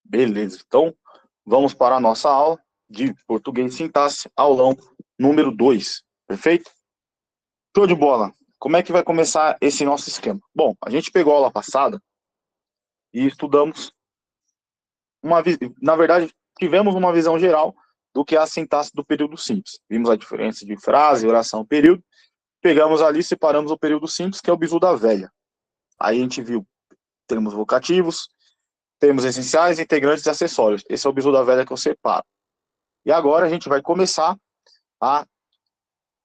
Beleza, então vamos para a nossa aula de português e sintaxe, aulão número 2, perfeito? Show de bola! Como é que vai começar esse nosso esquema? Bom, a gente pegou a aula passada e estudamos na verdade, tivemos uma visão geral do que é a sintaxe do período simples. Vimos a diferença de frase, oração, período. Pegamos ali, separamos o período simples, que é o bizu da velha. Aí a gente viu termos vocativos, termos essenciais, integrantes e acessórios. Esse é o bizu da velha que eu separo. E agora a gente vai começar a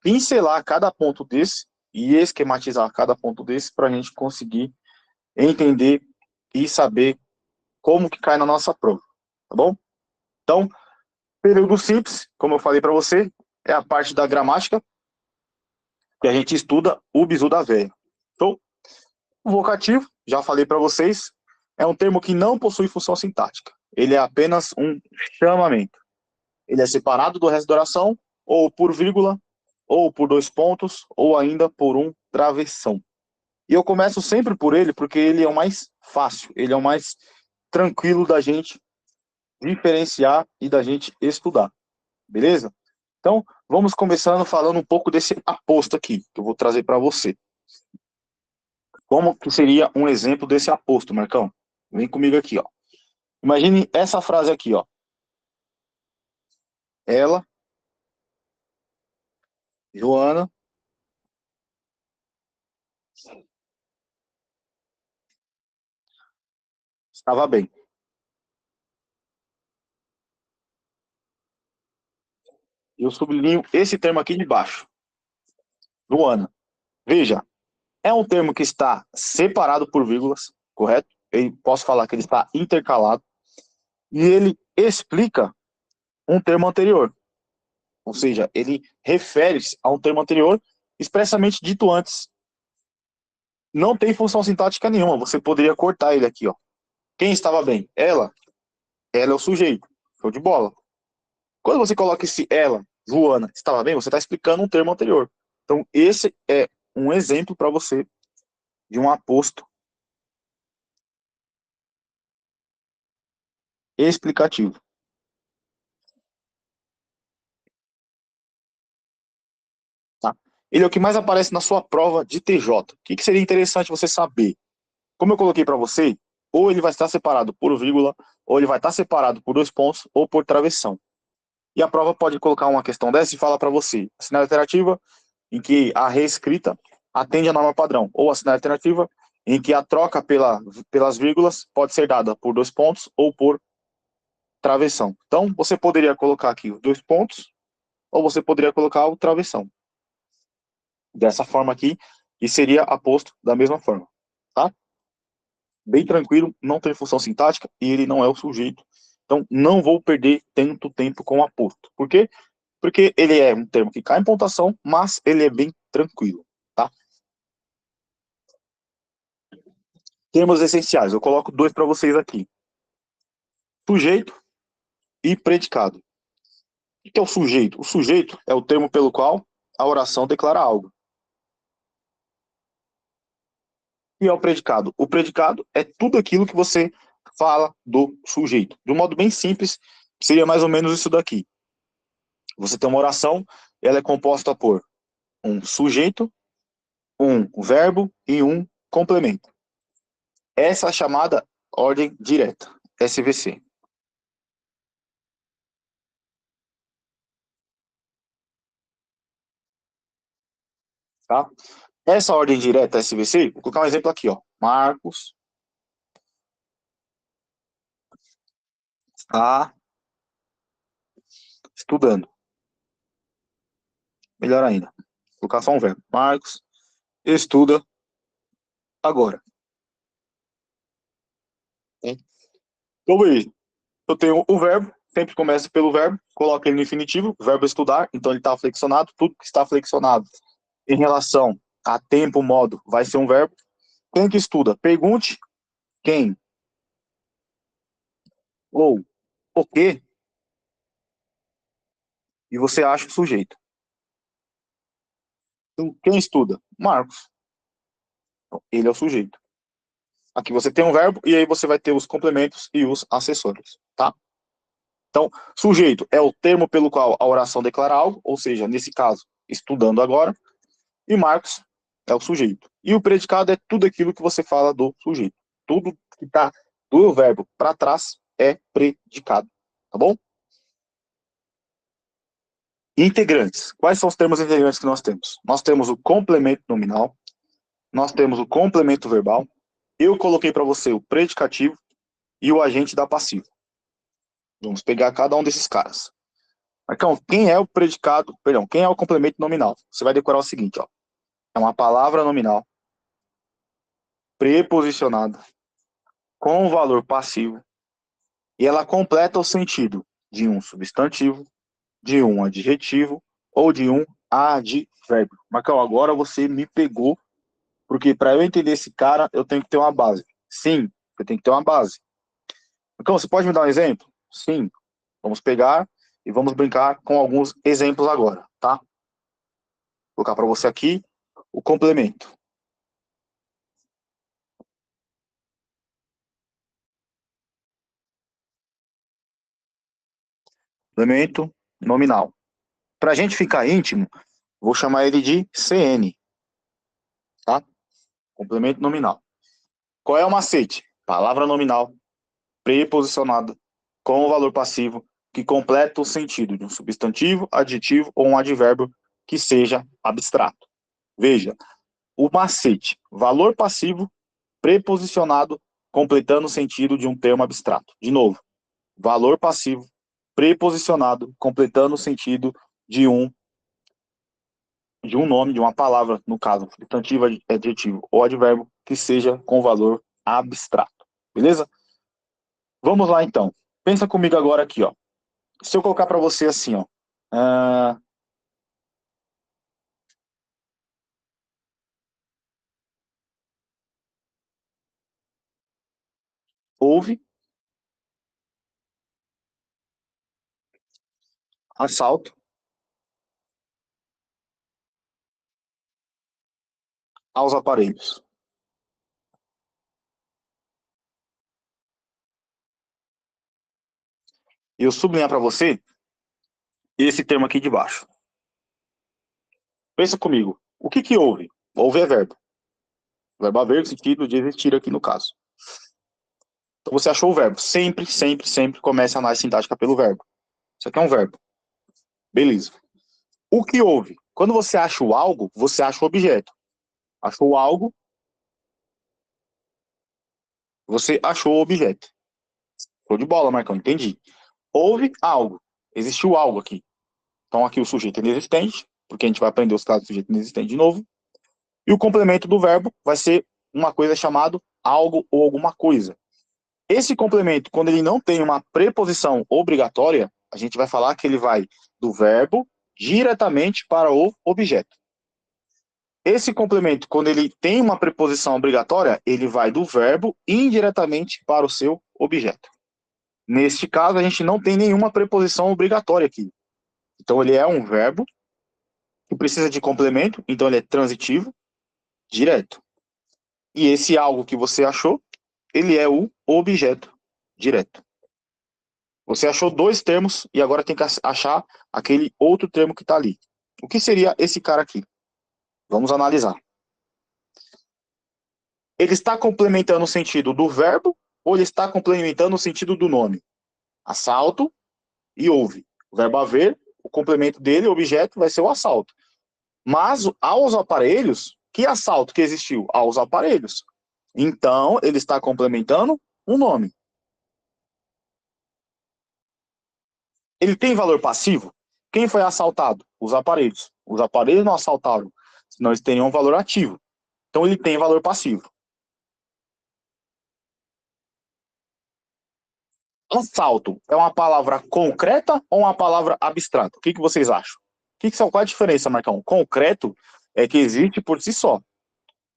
pincelar cada ponto desse e esquematizar cada ponto desse para a gente conseguir entender e saber como que cai na nossa prova, tá bom? Então, período simples, como eu falei para você, é a parte da gramática que a gente estuda o bizu da velha. Então, o vocativo, já falei para vocês, é um termo que não possui função sintática. Ele é apenas um chamamento. Ele é separado do resto da oração, ou por vírgula, ou por dois pontos, ou ainda por um travessão. E eu começo sempre por ele, porque ele é o mais fácil, ele é o mais tranquilo da gente diferenciar e da gente estudar. Beleza? Então, vamos começando falando um pouco desse aposto aqui, que eu vou trazer para você. Como que seria um exemplo desse aposto, Marcão? Vem comigo aqui, ó. Imagine essa frase aqui, ó. Ela, Joana, estava bem. Eu sublinho esse termo aqui de baixo. Joana. Veja, é um termo que está separado por vírgulas, correto? Eu posso falar que ele está intercalado. E ele explica um termo anterior. Ou seja, ele refere-se a um termo anterior expressamente dito antes. Não tem função sintática nenhuma. Você poderia cortar ele aqui, ó. Quem estava bem? Ela é o sujeito. Show de bola. Quando você coloca esse ela, Joana, estava bem, você está explicando um termo anterior. Então, esse é um exemplo para você de um aposto explicativo. Tá? Ele é o que mais aparece na sua prova de TJ. O que seria interessante você saber? Como eu coloquei para você, ou ele vai estar separado por vírgula, ou ele vai estar separado por dois pontos, ou por travessão. E a prova pode colocar uma questão dessa e falar para você, assinale alternativa em que a reescrita atende à norma padrão, ou assinale alternativa em que a troca pelas vírgulas pode ser dada por dois pontos ou por travessão. Então, você poderia colocar aqui os dois pontos, ou você poderia colocar o travessão. Dessa forma aqui, e seria aposto da mesma forma, tá? Bem tranquilo, não tem função sintática e ele não é o sujeito. Então, não vou perder tanto tempo com o aposto. Por quê? Porque ele é um termo que cai em pontuação, mas ele é bem tranquilo, tá? Termos essenciais, eu coloco dois para vocês aqui. Sujeito e predicado. O que é o sujeito? O sujeito é o termo pelo qual a oração declara algo. E é o predicado? O predicado é tudo aquilo que você fala do sujeito. De um modo bem simples, seria mais ou menos isso daqui. Você tem uma oração, ela é composta por um sujeito, um verbo e um complemento. Essa é a chamada ordem direta, SVC. Tá? Essa ordem direta, SVC, vou colocar um exemplo aqui, ó. Marcos está estudando. Melhor ainda, vou colocar só um verbo. Marcos estuda agora. Então, eu tenho o verbo, sempre começa pelo verbo, coloco ele no infinitivo, verbo estudar, então ele está flexionado, tudo que está flexionado em relação a tempo, modo, vai ser um verbo. Quem que estuda? Pergunte quem ou o que e você acha o sujeito. Então, quem estuda? Marcos. Então, ele é o sujeito. Aqui você tem um verbo e aí você vai ter os complementos e os acessórios, tá? Então, sujeito é o termo pelo qual a oração declara algo, ou seja, nesse caso, estudando agora, e Marcos é o sujeito. E o predicado é tudo aquilo que você fala do sujeito. Tudo que está do verbo para trás é predicado, tá bom? Integrantes. Quais são os termos integrantes que nós temos? Nós temos o complemento nominal, nós temos o complemento verbal, eu coloquei para você o predicativo e o agente da passiva. Vamos pegar cada um desses caras. Marcão, quem é o predicado, perdão, quem é o complemento nominal? Você vai decorar o seguinte, ó. É uma palavra nominal preposicionada com valor passivo e ela completa o sentido de um substantivo, de um adjetivo ou de um advérbio. Marcão, agora você me pegou, porque para eu entender esse cara, eu tenho que ter uma base. Sim, eu tenho que ter uma base. Marcão, você pode me dar um exemplo? Sim. Vamos pegar e vamos brincar com alguns exemplos agora, tá? Vou colocar para você aqui o complemento. Complemento nominal. Para a gente ficar íntimo, vou chamar ele de CN, tá? Complemento nominal. Qual é o macete? Palavra nominal preposicionada com o valor passivo que completa o sentido de um substantivo, adjetivo ou um advérbio que seja abstrato. Veja, o macete, valor passivo preposicionado completando o sentido de um termo abstrato. De novo, valor passivo preposicionado completando o sentido de um nome, de uma palavra, no caso, substantivo, adjetivo ou advérbio, que seja com valor abstrato. Beleza? Vamos lá, então. Pensa comigo agora aqui, ó. Se eu colocar para você assim, ó. Uh, houve assalto aos aparelhos. E eu sublinhar para você esse termo aqui de baixo. Pensa comigo. O que que houve? Houve é verbo. Verbo haver, sentido de existir aqui no caso. Então você achou o verbo. Sempre, sempre, sempre comece a análise sintática pelo verbo. Isso aqui é um verbo. Beleza. O que houve? Quando você acha o algo, você acha o objeto. Achou algo, você achou o objeto. Show de bola, Marcão, entendi. Houve algo. Existiu algo aqui. Então aqui o sujeito é inexistente, porque a gente vai aprender os casos do sujeito inexistente de novo. E o complemento do verbo vai ser uma coisa chamada algo ou alguma coisa. Esse complemento, quando ele não tem uma preposição obrigatória, a gente vai falar que ele vai do verbo diretamente para o objeto. Esse complemento, quando ele tem uma preposição obrigatória, ele vai do verbo indiretamente para o seu objeto. Neste caso, a gente não tem nenhuma preposição obrigatória aqui. Então, ele é um verbo que precisa de complemento, então ele é transitivo, direto. E esse algo que você achou, ele é o objeto direto. Você achou dois termos e agora tem que achar aquele outro termo que está ali. O que seria esse cara aqui? Vamos analisar. Ele está complementando o sentido do verbo ou ele está complementando o sentido do nome? Assalto e houve. O verbo haver, o complemento dele, o objeto, vai ser o assalto. Mas aos aparelhos, que assalto que existiu? Aos aparelhos. Então, ele está complementando um nome. Ele tem valor passivo? Quem foi assaltado? Os aparelhos. Os aparelhos não assaltaram, senão eles teriam um valor ativo. Então, ele tem valor passivo. Assalto é uma palavra concreta ou uma palavra abstrata? O que que vocês acham? Qual é a diferença, Marcão? Concreto é que existe por si só.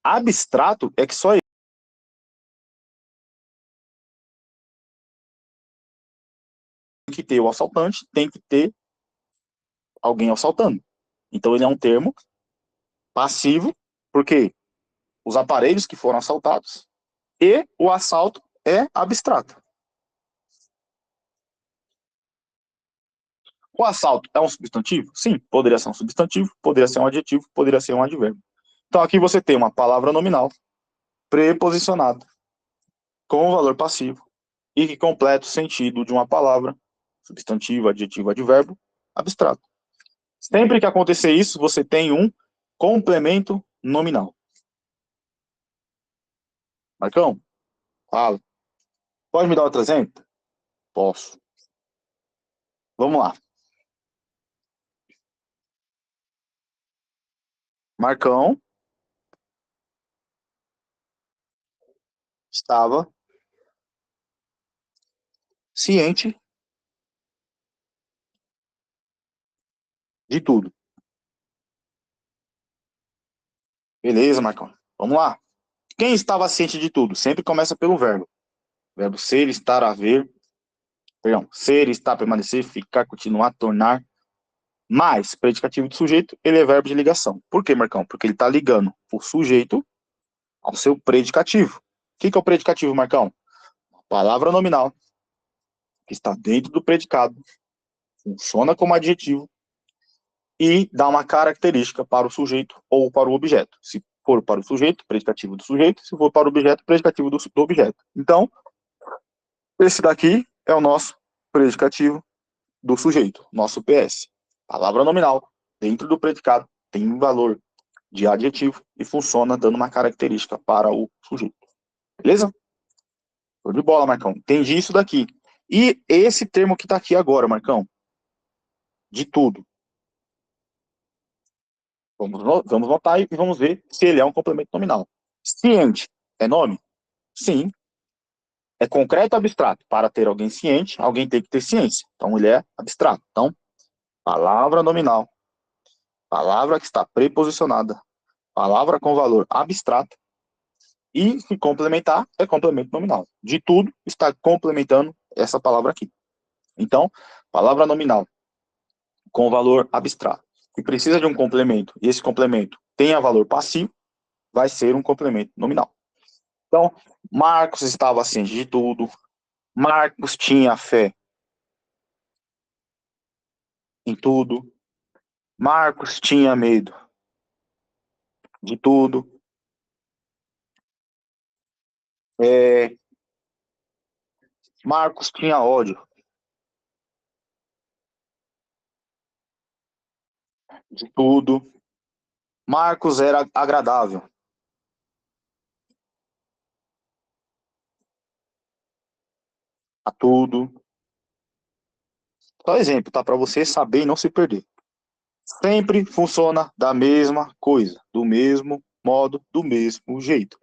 Abstrato é que só tem que ter o assaltante, tem que ter alguém assaltando. Então ele é um termo passivo, porque os aparelhos que foram assaltados, E o assalto é abstrato. O assalto é um substantivo? Sim, poderia ser um substantivo, poderia ser um adjetivo, poderia ser um advérbio. Então aqui você tem uma palavra nominal preposicionada com o valor passivo e que completa o sentido de uma palavra, substantivo, adjetivo, advérbio, abstrato. Sempre que acontecer isso, você tem um complemento nominal. Marcão, fala. Pode me dar outro exemplo? Posso. Vamos lá. Marcão estava ciente de tudo. Beleza, Marcão. Vamos lá. Quem estava ciente de tudo? Sempre começa pelo verbo. Verbo ser, estar, haver. Perdão. Ser, estar, permanecer, ficar, continuar, tornar. Mais predicativo do sujeito, ele é verbo de ligação. Por quê, Marcão? Porque ele está ligando o sujeito ao seu predicativo. O que é o predicativo, Marcão? Uma palavra nominal que está dentro do predicado, funciona como adjetivo e dá uma característica para o sujeito ou para o objeto. Se for para o sujeito, predicativo do sujeito; se for para o objeto, predicativo do objeto. Então, esse daqui é o nosso predicativo do sujeito, nosso PS. Palavra nominal, dentro do predicado, tem um valor de adjetivo e funciona dando uma característica para o sujeito. Beleza? Show de bola, Marcão. Entendi isso daqui. E esse termo que está aqui agora, Marcão, de tudo. Vamos notar e vamos ver se ele é um complemento nominal. Ciente é nome? Sim. É concreto ou abstrato? Para ter alguém ciente, alguém tem que ter ciência. Então ele é abstrato. Então, palavra nominal, palavra que está preposicionada, palavra com valor abstrato, e se complementar, é complemento nominal. De tudo, está complementando essa palavra aqui. Então, palavra nominal com valor abstrato, que precisa de um complemento, e esse complemento tenha valor passivo, vai ser um complemento nominal. Então, Marcos estava ciente de tudo, Marcos tinha fé em tudo, Marcos tinha medo de tudo, é, Marcos tinha ódio de tudo, Marcos era agradável a tudo. Só exemplo, tá? Para você saber e não se perder. Sempre funciona da mesma coisa, do mesmo modo, do mesmo jeito.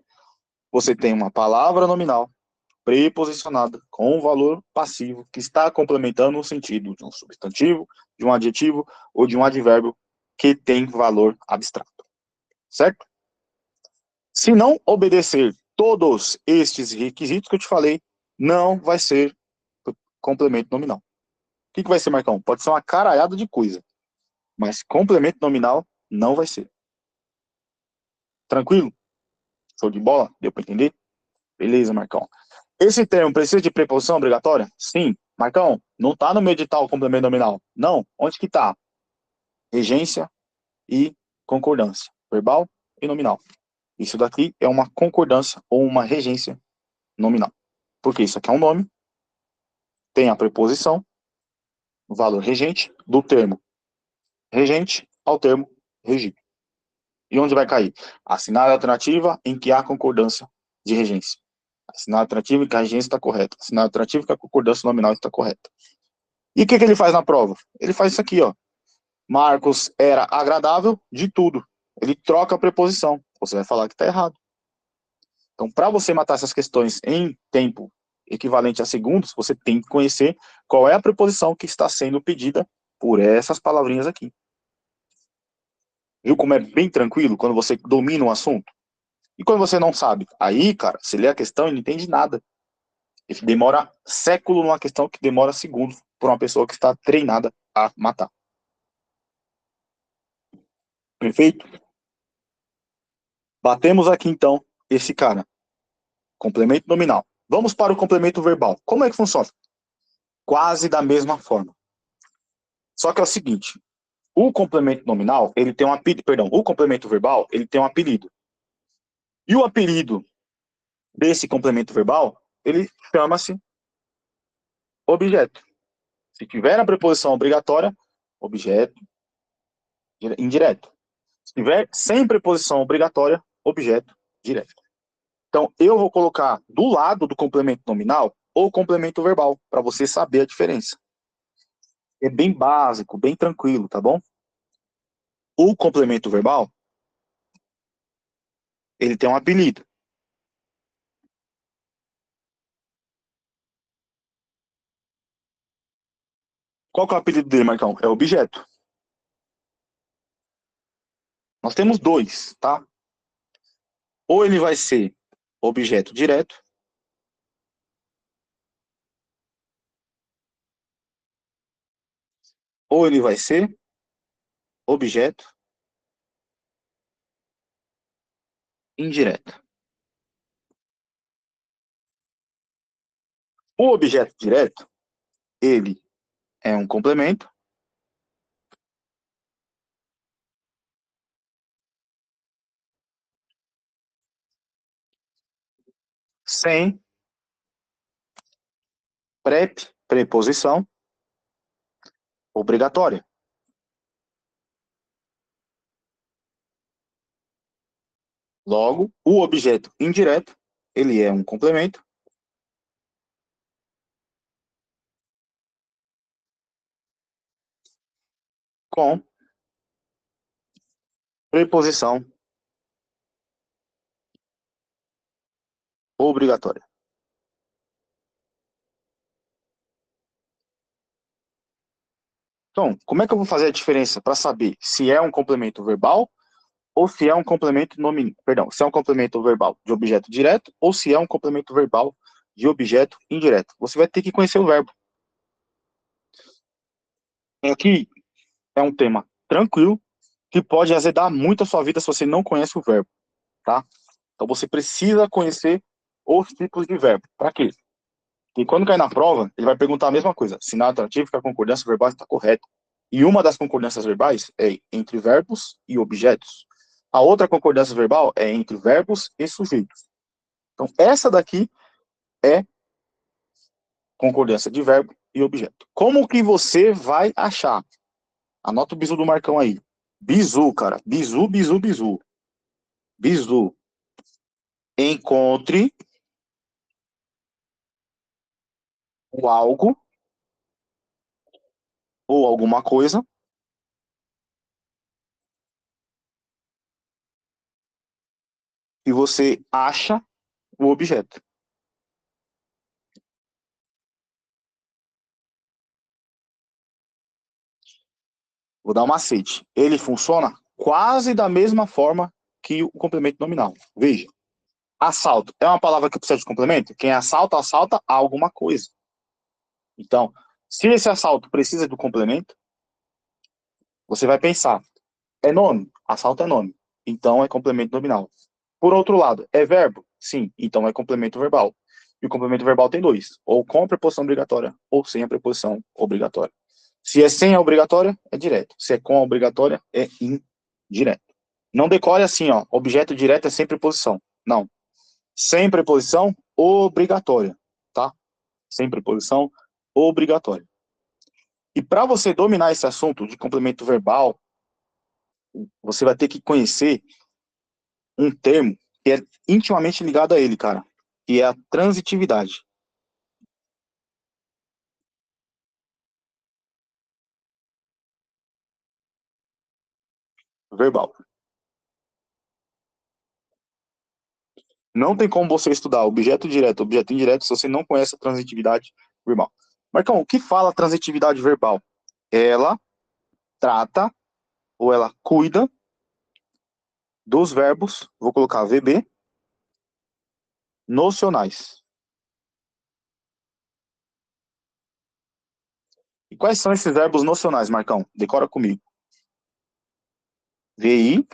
Você tem uma palavra nominal preposicionada com um valor passivo que está complementando o sentido de um substantivo, de um adjetivo ou de um advérbio que tem valor abstrato. Certo? Se não obedecer todos estes requisitos que eu te falei, não vai ser complemento nominal. O que vai ser, Marcão? Pode ser uma caralhada de coisa, mas complemento nominal não vai ser. Tranquilo? Show de bola? Deu para entender? Beleza, Marcão. Esse termo precisa de preposição obrigatória? Sim. Marcão, não está no meu edital o complemento nominal. Não. Onde que está? Regência e concordância. Verbal e nominal. Isso daqui é uma concordância ou uma regência nominal. Porque isso aqui é um nome, tem a preposição, o valor regente, do termo regente ao termo regido. E onde vai cair? Assinada alternativa em que há concordância de regência. Assinada alternativa em que a regência está correta. Assinada alternativa em que a concordância nominal está correta. E o que ele faz na prova? Ele faz isso aqui, ó. Marcos era agradável de tudo. Ele troca a preposição. Você vai falar que está errado. Então, para você matar essas questões em tempo equivalente a segundos, você tem que conhecer qual é a preposição que está sendo pedida por essas palavrinhas aqui. Viu como é bem tranquilo quando você domina o assunto? E quando você não sabe? Aí, cara, você lê a questão e não entende nada. Ele demora século numa questão que demora segundos por uma pessoa que está treinada a matar. Perfeito? Batemos aqui, então, esse cara. complemento nominal. Vamos para o complemento verbal. Como é que funciona? Quase da mesma forma. Só que é o seguinte, o complemento nominal, ele tem um apelido, perdão, o complemento verbal, ele tem um apelido. E o apelido desse complemento verbal, ele chama-se objeto. Se tiver a preposição obrigatória, objeto indireto. Se tiver sem preposição obrigatória, objeto direto. Então, eu vou colocar do lado do complemento nominal o complemento verbal, para você saber a diferença. É bem básico, bem tranquilo, tá bom? O complemento verbal, ele tem um apelido. Qual que é o apelido dele, Marcão? É objeto. Nós temos dois, tá? Ou ele vai ser objeto direto, ou ele vai ser objeto indireto. O objeto direto, ele é um complemento sem preposição obrigatória. Logo, o objeto indireto, ele é um complemento com preposição obrigatória. Então, como é que eu vou fazer a diferença para saber se é um complemento verbal ou se é um complemento nominal, perdão, se é um complemento verbal de objeto direto ou se é um complemento verbal de objeto indireto? Você vai ter que conhecer o verbo. Aqui é um tema tranquilo que pode azedar muito a sua vida se você não conhece o verbo, tá? Então você precisa conhecer os tipos de verbo. Para quê? E quando cair na prova, ele vai perguntar a mesma coisa. Sinal atrativo que a concordância verbal está correta. E uma das concordâncias verbais é entre verbos e objetos. A outra concordância verbal é entre verbos e sujeitos. Então, essa daqui é concordância de verbo e objeto. Como que você vai achar? Anota o bizu do Marcão aí. Bizu, cara. Bizu, bizu, bizu. Bizu. Encontre o algo ou alguma coisa e você acha o objeto. Vou dar um macete. Ele funciona quase da mesma forma que o complemento nominal. Veja, assalto é uma palavra que precisa de complemento? Quem assalta, assalta alguma coisa. Então, se esse assalto precisa do complemento, você vai pensar, é nome? Assalto é nome. Então, é complemento nominal. Por outro lado, é verbo? Sim, então é complemento verbal. E o complemento verbal tem dois, ou com a preposição obrigatória, ou sem a preposição obrigatória. Se é sem a obrigatória, é direto. Se é com a obrigatória, é indireto. Não decore assim, ó, objeto direto é sem preposição. Não. Sem preposição obrigatória, tá? Sem preposição obrigatória. E para você dominar esse assunto de complemento verbal, você vai ter que conhecer um termo que é intimamente ligado a ele, cara, que é a transitividade verbal. Não tem como você estudar objeto direto, objeto indireto, se você não conhece a transitividade verbal. Marcão, o que fala a transitividade verbal? Ela trata ou ela cuida dos verbos, vou colocar VB, nocionais. E quais são esses verbos nocionais, Marcão? Decora comigo. VI,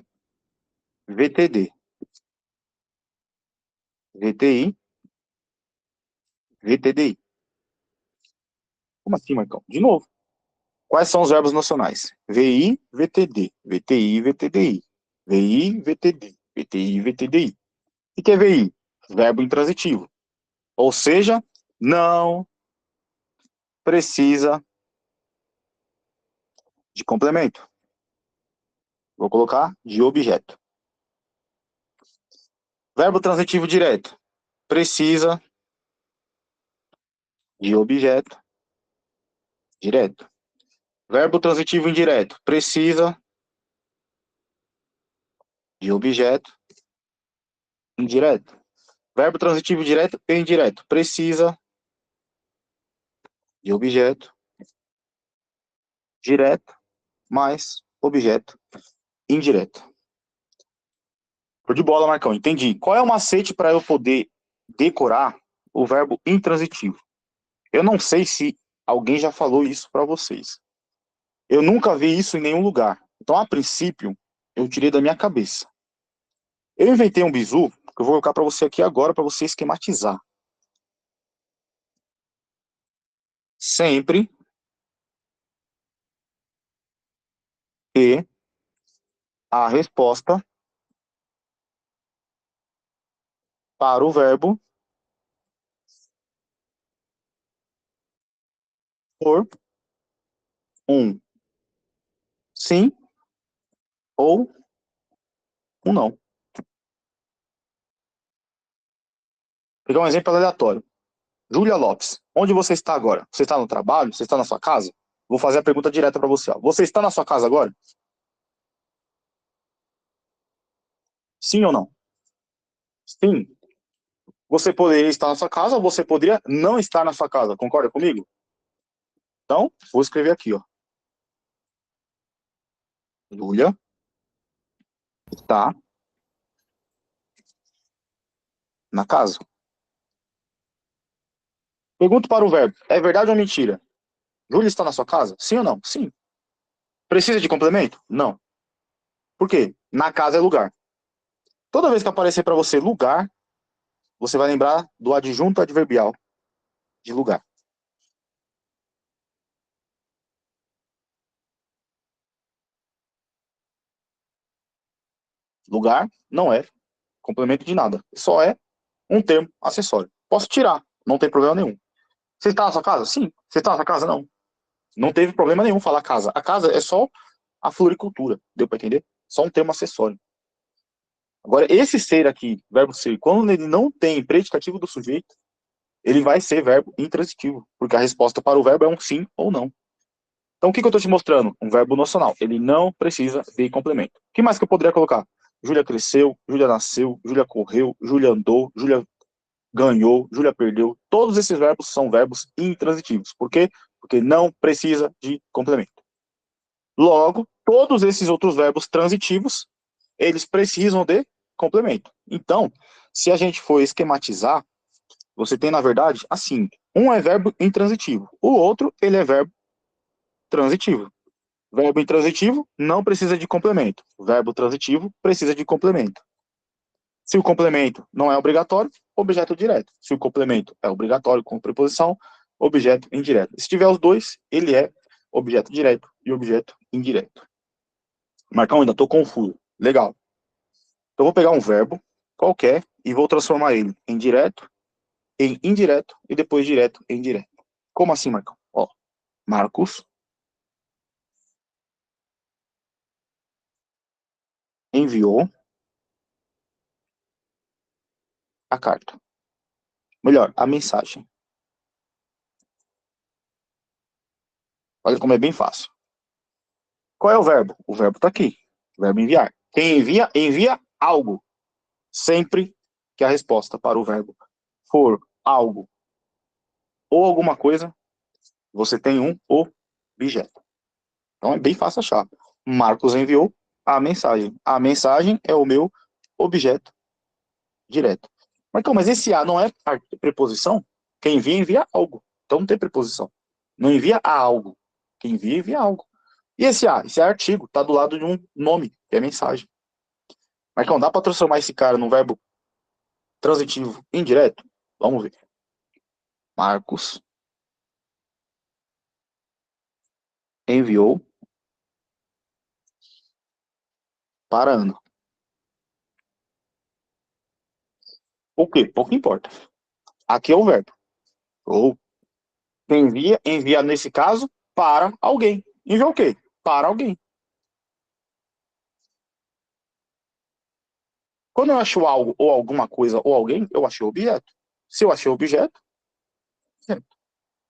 VTD. VTI, VTDI. Como assim, Marcão? De novo. Quais são os verbos nocionais? VI, VTD. VTI, VTDI. VI, VTD. VTI, VTDI. O que é VI? Verbo intransitivo. Ou seja, não precisa de complemento. Vou colocar de objeto. Verbo transitivo direto. Precisa de objeto direto. Verbo transitivo indireto. Precisa de objeto indireto. Verbo transitivo direto e indireto. Precisa de objeto direto mais objeto indireto. Show de bola, Marcão. Entendi. Qual é o macete para eu poder decorar o verbo intransitivo? Eu não sei se alguém já falou isso para vocês. Eu nunca vi isso em nenhum lugar. Então, a princípio, eu tirei da minha cabeça. Eu inventei um bizu que eu vou colocar para você aqui agora para você esquematizar. Sempre que a resposta para o verbo for um sim ou um não. Vou pegar um exemplo aleatório. Júlia Lopes, onde você está agora? Você está no trabalho? Você está na sua casa? Vou fazer a pergunta direta para você. Ó. Você está na sua casa agora? Sim ou não? Sim. Você poderia estar na sua casa ou você poderia não estar na sua casa. Concorda comigo? Então, vou escrever aqui, ó. Júlia está na casa. Pergunto para o verbo. É verdade ou mentira? Júlia está na sua casa? Sim ou não? Sim. Precisa de complemento? Não. Por quê? Na casa é lugar. Toda vez que aparecer para você lugar, você vai lembrar do adjunto adverbial de lugar. Lugar não é complemento de nada. Só é um termo acessório. Posso tirar, não tem problema nenhum. Você está na sua casa? Sim. Você está na sua casa? Não. Não teve problema nenhum falar casa. A casa é só a floricultura. Deu para entender? Só um termo acessório. Agora, esse ser aqui, verbo ser, quando ele não tem predicativo do sujeito, ele vai ser verbo intransitivo, porque a resposta para o verbo é um sim ou não. Então, o que eu estou te mostrando? Um verbo nocional. Ele não precisa de complemento. O que mais que eu poderia colocar? Júlia cresceu, Júlia nasceu, Júlia correu, Júlia andou, Júlia ganhou, Júlia perdeu. Todos esses verbos são verbos intransitivos. Por quê? Porque não precisa de complemento. Logo, todos esses outros verbos transitivos, eles precisam de complemento. Então, se a gente for esquematizar, você tem, na verdade, assim, um é verbo intransitivo, o outro, ele é verbo transitivo. Verbo intransitivo não precisa de complemento. Verbo transitivo precisa de complemento. Se o complemento não é obrigatório, objeto direto. Se o complemento é obrigatório com preposição, objeto indireto. Se tiver os dois, ele é objeto direto e objeto indireto. Marcão, ainda estou confuso. Legal. Então, eu vou pegar um verbo qualquer e vou transformar ele em direto, em indireto e depois direto em indireto. Como assim, Marcão? Ó, Marcos enviou a carta. Melhor, a mensagem. Olha como é bem fácil. Qual é o verbo? O verbo está aqui. O verbo enviar. Quem envia, envia algo. Sempre que a resposta para o verbo for algo ou alguma coisa, você tem um objeto. Então é bem fácil achar. Marcos enviou a mensagem. A mensagem é o meu objeto direto. Mas esse a não é preposição? Quem envia, envia algo. Então não tem preposição. Não envia a algo. Quem envia, envia algo. E esse a? Esse é artigo. Está do lado de um nome, que é mensagem. Marcão, dá para transformar esse cara num verbo transitivo indireto? Vamos ver. Marcos enviou para Ana. O quê? Pouco importa. Aqui é o verbo. Ou envia, envia nesse caso para alguém. Envia o quê? Para alguém. Quando eu acho algo, ou alguma coisa, ou alguém, eu achei o objeto. Se eu achei o objeto,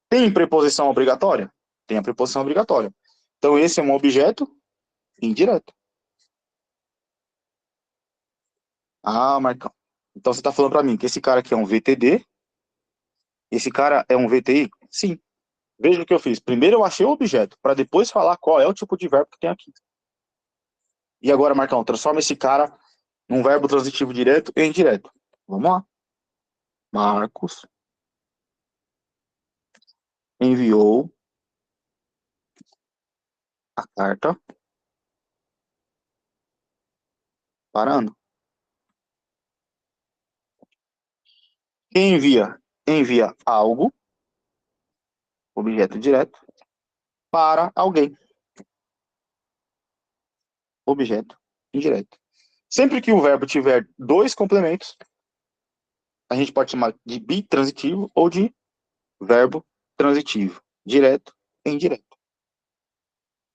tem preposição obrigatória? Tem a preposição obrigatória. Então, esse é um objeto indireto. Ah, Marcão. Então, você está falando para mim que esse cara aqui é um VTD, esse cara é um VTI? Sim. Veja o que eu fiz. Primeiro eu achei o objeto, para depois falar qual é o tipo de verbo que tem aqui. E agora, Marcão, transforma esse cara num verbo transitivo direto e indireto. Vamos lá. Marcos enviou a carta para Ana. Quem envia? Envia algo, objeto direto, para alguém, objeto indireto. Sempre que o verbo tiver dois complementos, a gente pode chamar de bitransitivo ou de verbo transitivo, direto e indireto.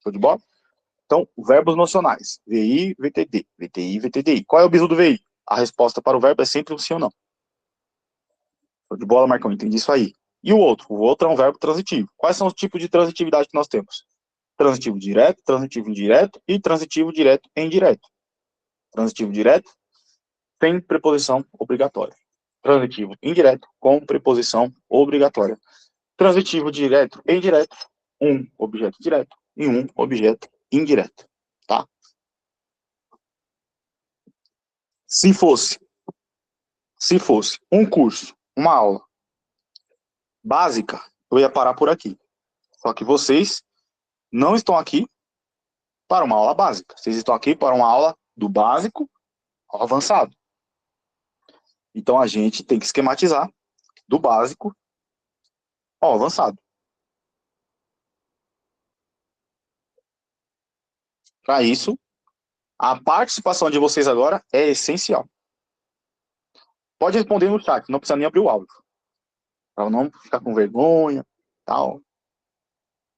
Show de bola? Então, verbos nocionais. VI, VTD. VTI, VTDI. Qual é o bizu do VI? A resposta para o verbo é sempre um sim ou não. Show de bola, Marcão? Entendi isso aí. E o outro? O outro é um verbo transitivo. Quais são os tipos de transitividade que nós temos? Transitivo direto, transitivo indireto e transitivo direto e indireto. Transitivo direto tem preposição obrigatória. Transitivo indireto com preposição obrigatória. Transitivo direto e indireto, um objeto direto e um objeto indireto, tá? Se fosse, se fosse um curso, uma aula básica, eu ia parar por aqui. Só que vocês não estão aqui para uma aula básica. Vocês estão aqui para uma aula do básico ao avançado. Então a gente tem que esquematizar do básico ao avançado. Para isso, a participação de vocês agora é essencial. Pode responder no chat, não precisa nem abrir o áudio. Para não ficar com vergonha, tal.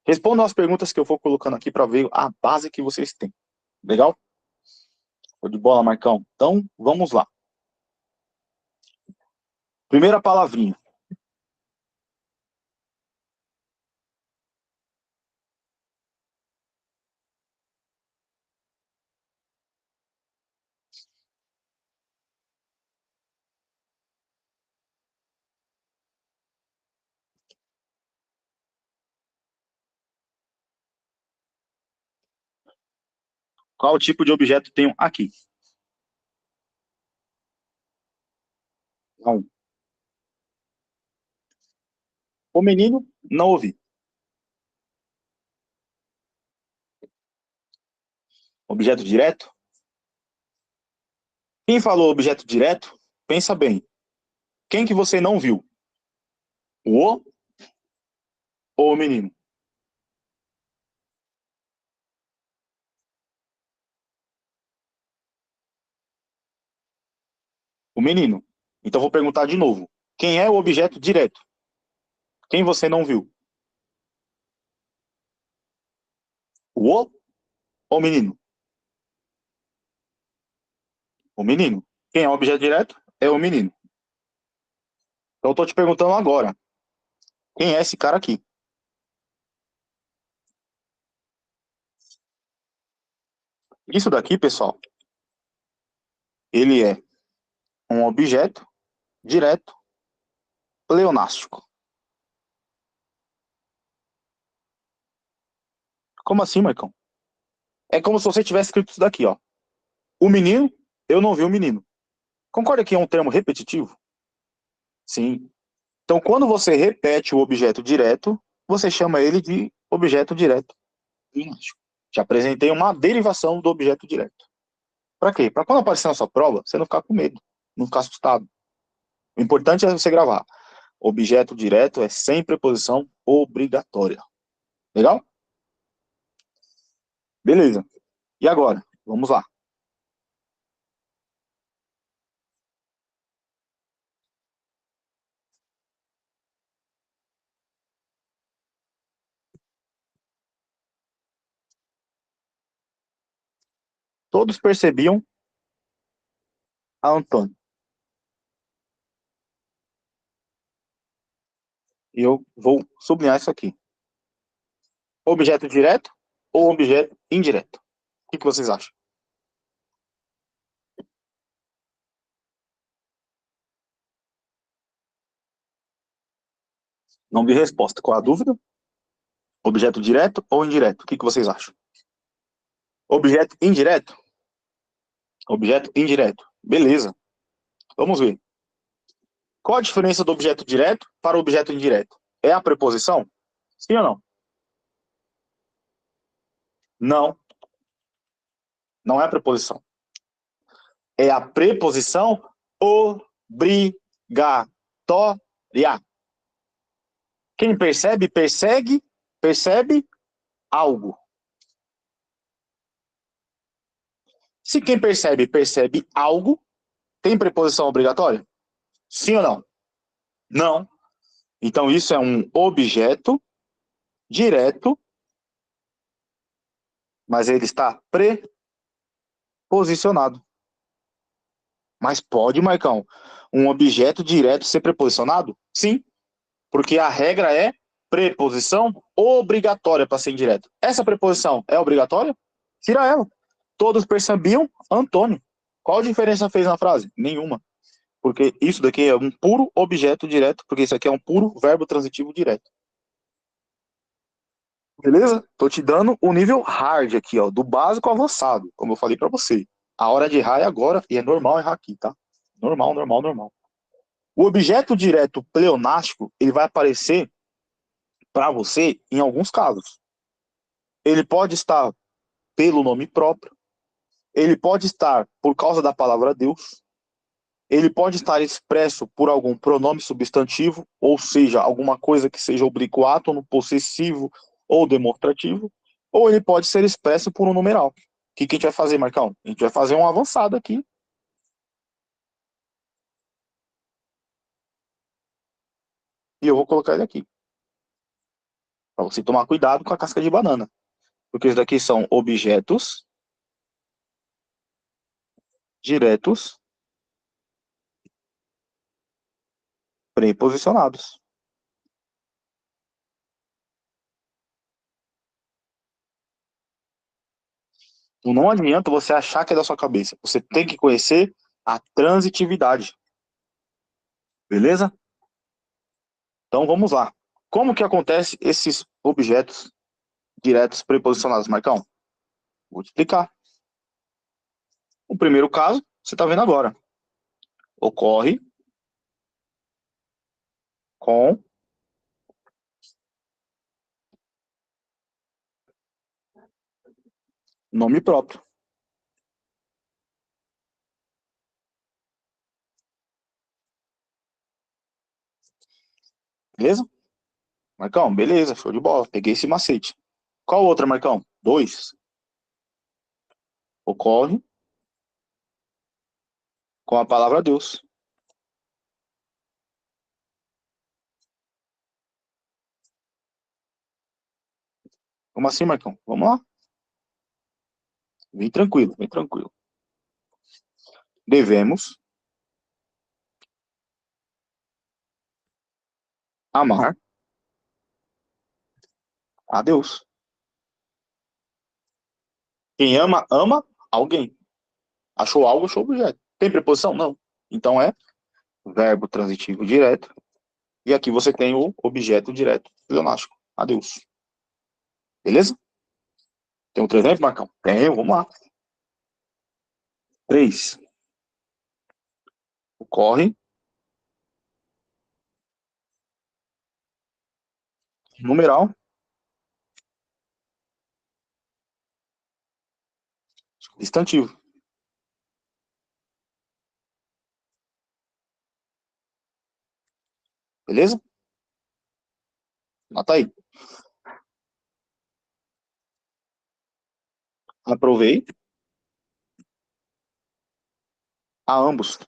Respondam as perguntas que eu vou colocando aqui para ver a base que vocês têm. Legal? Show de bola, Marcão. Então, vamos lá. Primeira palavrinha. Qual tipo de objeto tenho aqui? Então, o menino, não ouvi. Objeto direto? Quem falou objeto direto, pensa bem. Quem que você não viu? O ou o menino? O menino. Então vou perguntar de novo. Quem é o objeto direto? Quem você não viu? O ou o menino? O menino. Quem é o objeto direto? É o menino. Então eu tô te perguntando agora. Quem é esse cara aqui? Isso daqui, pessoal, ele é um objeto direto pleonástico. Como assim, Marcão? É como se você tivesse escrito isso daqui, ó. O menino, eu não vi o menino. Concorda que é um termo repetitivo? Sim. Então, quando você repete o objeto direto, você chama ele de objeto direto pleonástico. Te apresentei uma derivação do objeto direto. Para quê? Para quando aparecer na sua prova, você não ficar com medo, não ficar assustado. O importante é você gravar. Objeto direto é sem preposição obrigatória. Legal? Beleza. E agora? Vamos lá. Todos percebiam a Antônio. E eu vou sublinhar isso aqui. Objeto direto ou objeto indireto? O que vocês acham? Não vi resposta. Qual a dúvida? Objeto direto ou indireto? O que vocês acham? Objeto indireto? Objeto indireto. Beleza. Vamos ver. Qual a diferença do objeto direto para o objeto indireto? É a preposição? Sim ou não? Não, não é a preposição. É a preposição obrigatória. Quem percebe, persegue, percebe algo. Se quem percebe, percebe algo, tem preposição obrigatória? Sim ou não? Não. Então isso é um objeto direto, mas ele está preposicionado. Mas pode, Marcão, um objeto direto ser preposicionado? Sim, porque a regra é preposição obrigatória para ser indireto. Essa preposição é obrigatória? Tira ela. Todos percebiam Antônio. Qual diferença fez na frase? Nenhuma. Porque isso daqui é um puro objeto direto, porque isso aqui é um puro verbo transitivo direto. Beleza? Tô te dando o nível hard aqui, ó, do básico ao avançado, como eu falei para você. A hora de errar é agora e é normal errar aqui, tá? Normal, normal, normal. O objeto direto pleonástico, ele vai aparecer para você em alguns casos. Ele pode estar pelo nome próprio, ele pode estar por causa da palavra Deus, ele pode estar expresso por algum pronome substantivo, ou seja, alguma coisa que seja oblíquo, possessivo ou demonstrativo, ou ele pode ser expresso por um numeral. O que a gente vai fazer, Marcão? A gente vai fazer um avançado aqui. E eu vou colocar ele aqui. Para você tomar cuidado com a casca de banana. Porque isso daqui são objetos diretos preposicionados. Então, não adianta você achar que é da sua cabeça. Você tem que conhecer a transitividade. Beleza? Então vamos lá. Como que acontece esses objetos diretos preposicionados, Marcão? Vou te explicar. O primeiro caso, você está vendo agora. Ocorre com nome próprio. Beleza? Marcão, beleza, show de bola. Peguei esse macete. Qual outra, Marcão? Dois. Ocorre com a palavra Deus. Como assim, Marcão? Vamos lá. Vem tranquilo, vem tranquilo. Devemos amar a Deus. Quem ama, ama alguém. Achou algo, achou objeto. Tem preposição? Não. Então é verbo transitivo direto. E aqui você tem o objeto direto pleonástico. A Deus. Beleza? Tem outro exemplo, Marcão? Tem, vamos lá. 3. Ocorre numeral substantivo. Beleza? Anota aí. Aprovei. A ambos.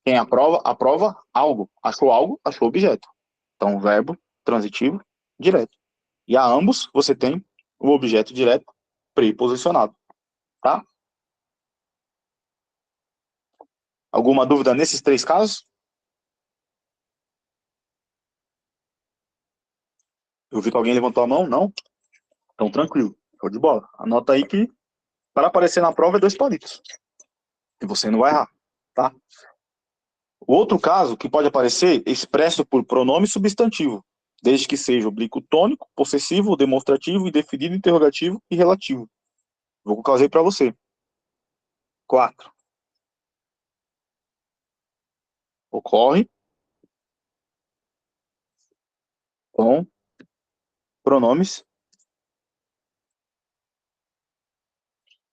Quem aprova algo. Achou, achou objeto. Então, verbo transitivo direto. E a ambos, você tem o objeto direto preposicionado. Tá? Alguma dúvida nesses três casos? Eu vi que alguém levantou a mão. Não? Então, tranquilo. Show de bola. Anota aí que para aparecer na prova é dois palitos. E você não vai errar. Tá? O outro caso que pode aparecer é expresso por pronome substantivo, desde que seja oblíquo tônico, possessivo, demonstrativo, indefinido, interrogativo e relativo. Vou colocar para você. 4. Ocorre com pronomes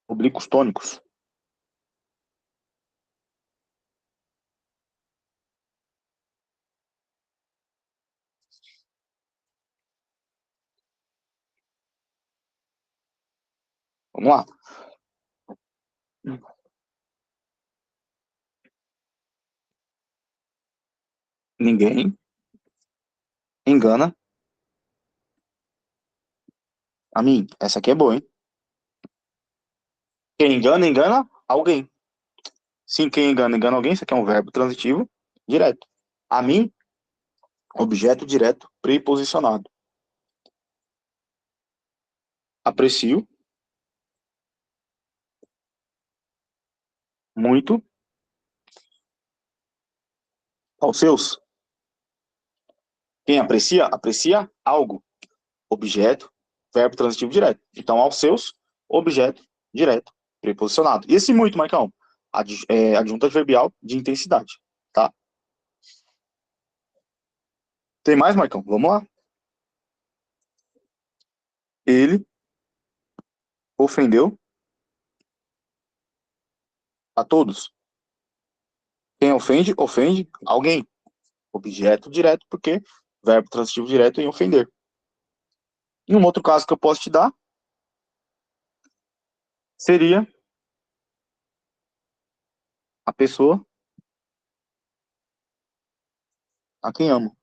oblíquos tônicos. Vamos lá. Ninguém engana a mim. Essa aqui é boa, hein? Quem engana, engana alguém. Sim, quem engana, engana alguém. Isso aqui é um verbo transitivo direto. A mim, objeto direto preposicionado. Aprecio muito aos seus. Quem aprecia, aprecia algo. Objeto, verbo transitivo direto. Então, aos seus, objeto direto preposicionado. E esse muito, Marcão? Adjunto adverbial de intensidade. Tá? Tem mais, Marcão? Vamos lá. Ele ofendeu a todos. Quem ofende, ofende alguém. Objeto direto, porque verbo transitivo direto em ofender. E um outro caso que eu posso te dar seria a pessoa a quem amo.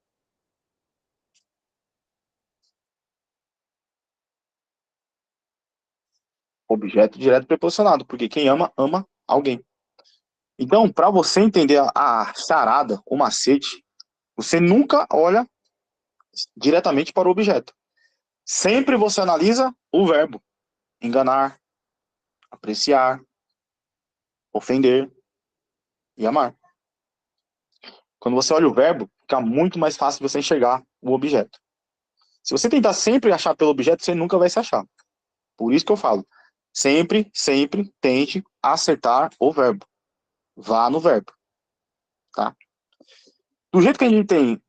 Objeto direto preposicionado, porque quem ama, ama alguém. Então, para você entender a charada, o macete, você nunca olha diretamente para o objeto. Sempre você analisa o verbo. Enganar, apreciar, ofender e amar. Quando você olha o verbo, fica muito mais fácil você enxergar o objeto. Se você tentar sempre achar pelo objeto, você nunca vai se achar. Por isso que eu falo, sempre, sempre tente acertar o verbo. Vá no verbo, tá? Do jeito que a gente tem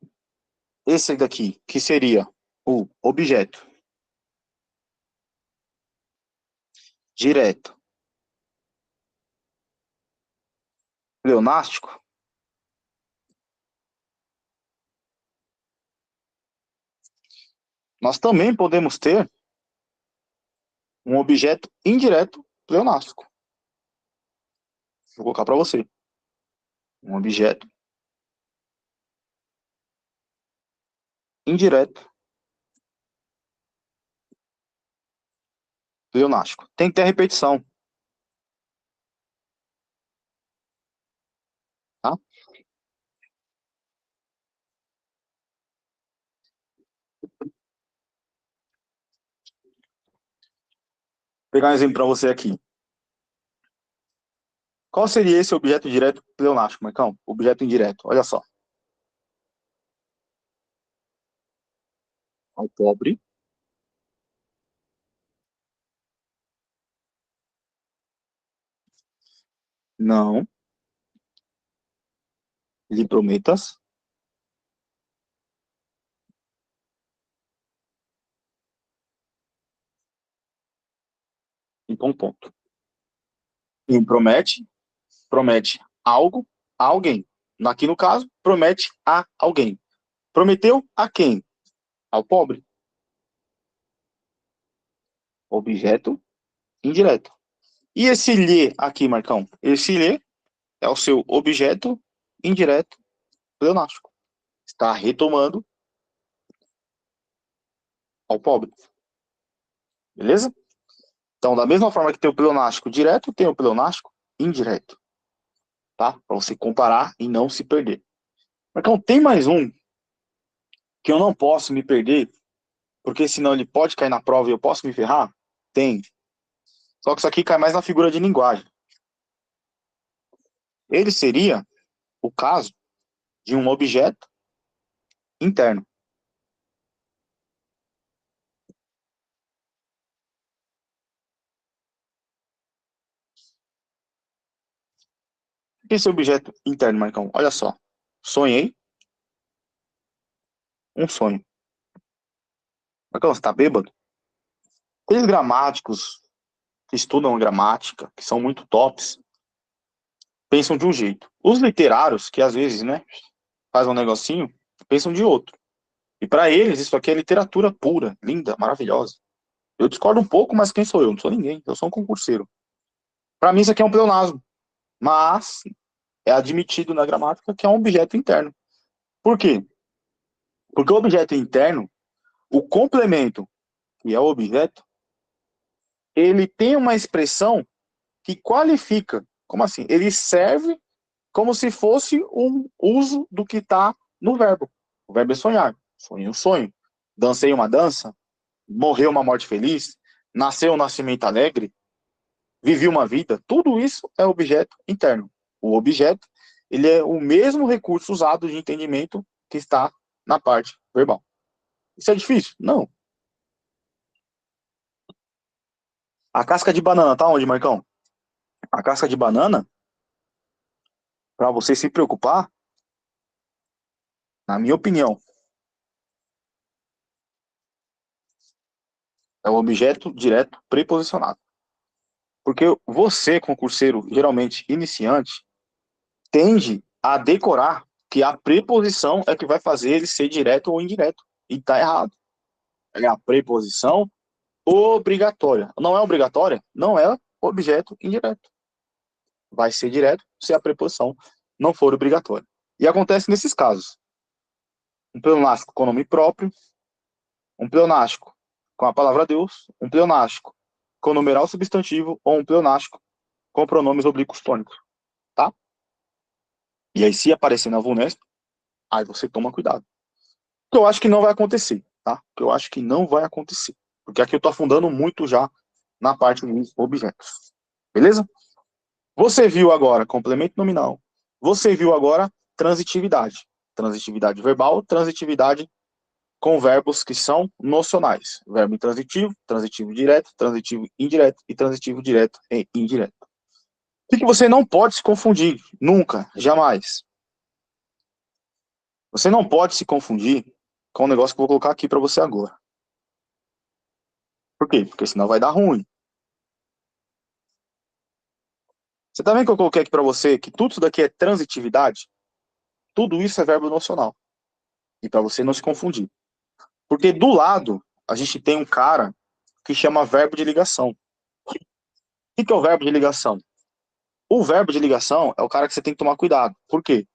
esse daqui, que seria o objeto direto, pleonástico, nós também podemos ter um objeto indireto pleonástico. Vou colocar para você. Um objeto indireto pleonástico. Tem que ter a repetição, tá? Vou pegar um exemplo para você aqui. Qual seria esse objeto direto pleonástico, Marcão? Objeto indireto. Olha só. Ao pobre não lhe prometas e ponto. Quem promete, promete algo a alguém. Aqui no caso, promete a alguém. Prometeu a quem? Ao pobre. Objeto indireto. E esse lhe aqui, Marcão? Esse lhe é o seu objeto indireto pleonástico. Está retomando ao pobre. Beleza? Então, da mesma forma que tem o pleonástico direto, tem o pleonástico indireto. Tá? Para você comparar e não se perder. Marcão, tem mais um que eu não posso me perder, porque senão ele pode cair na prova e eu posso me ferrar? Tem. Só que isso aqui cai mais na figura de linguagem. Ele seria o caso de um objeto interno. Esse objeto interno, Marcão, olha só. Sonhei um sonho. Marcão, você está bêbado? Aqueles gramáticos que estudam gramática, que são muito tops, pensam de um jeito. Os literários, que às vezes, né, fazem um negocinho, pensam de outro. E para eles, isso aqui é literatura pura, linda, maravilhosa. Eu discordo um pouco, mas quem sou eu? Não sou ninguém. Eu sou um concurseiro. Para mim, isso aqui é um pleonasmo. Mas é admitido na gramática que é um objeto interno. Por quê? Porque o objeto interno, o complemento, que é o objeto, ele tem uma expressão que qualifica. Como assim? Ele serve como se fosse um uso do que está no verbo. O verbo é sonhar. Sonhei um sonho. Dancei uma dança. Morreu uma morte feliz. Nasceu um nascimento alegre. Vivi uma vida. Tudo isso é objeto interno. O objeto, ele é o mesmo recurso usado de entendimento que está na parte verbal. Isso é difícil? Não. A casca de banana tá onde, Marcão? A casca de banana, para você se preocupar, na minha opinião, é o objeto direto preposicionado. Porque você, concurseiro, geralmente iniciante, tende a decorar que a preposição é que vai fazer ele ser direto ou indireto. E tá errado. É a preposição obrigatória. Não é obrigatória? Não é objeto indireto. Vai ser direto se a preposição não for obrigatória. E acontece nesses casos. Um pleonástico com nome próprio, um pleonástico com a palavra Deus, um pleonástico com numeral substantivo ou um pleonástico com pronomes oblíquos tônicos, tá? E aí, se aparecer na VUNESP, aí você toma cuidado. Que eu acho que não vai acontecer, tá? Que eu acho que não vai acontecer. Porque aqui eu tô afundando muito já na parte dos objetos. Beleza? Você viu agora complemento nominal. Você viu agora transitividade. Transitividade verbal, transitividade com verbos que são nocionais. Verbo intransitivo, transitivo direto, transitivo indireto e transitivo direto e indireto. O que você não pode se confundir? Nunca, jamais. Você não pode se confundir com o negócio que eu vou colocar aqui para você agora. Por quê? Porque senão vai dar ruim. Você tá vendo que eu coloquei aqui para você que tudo isso daqui é transitividade? Tudo isso é verbo nocional. E para você não se confundir. Porque do lado, a gente tem um cara que chama verbo de ligação. O que é o verbo de ligação? O verbo de ligação é o cara que você tem que tomar cuidado. Por quê?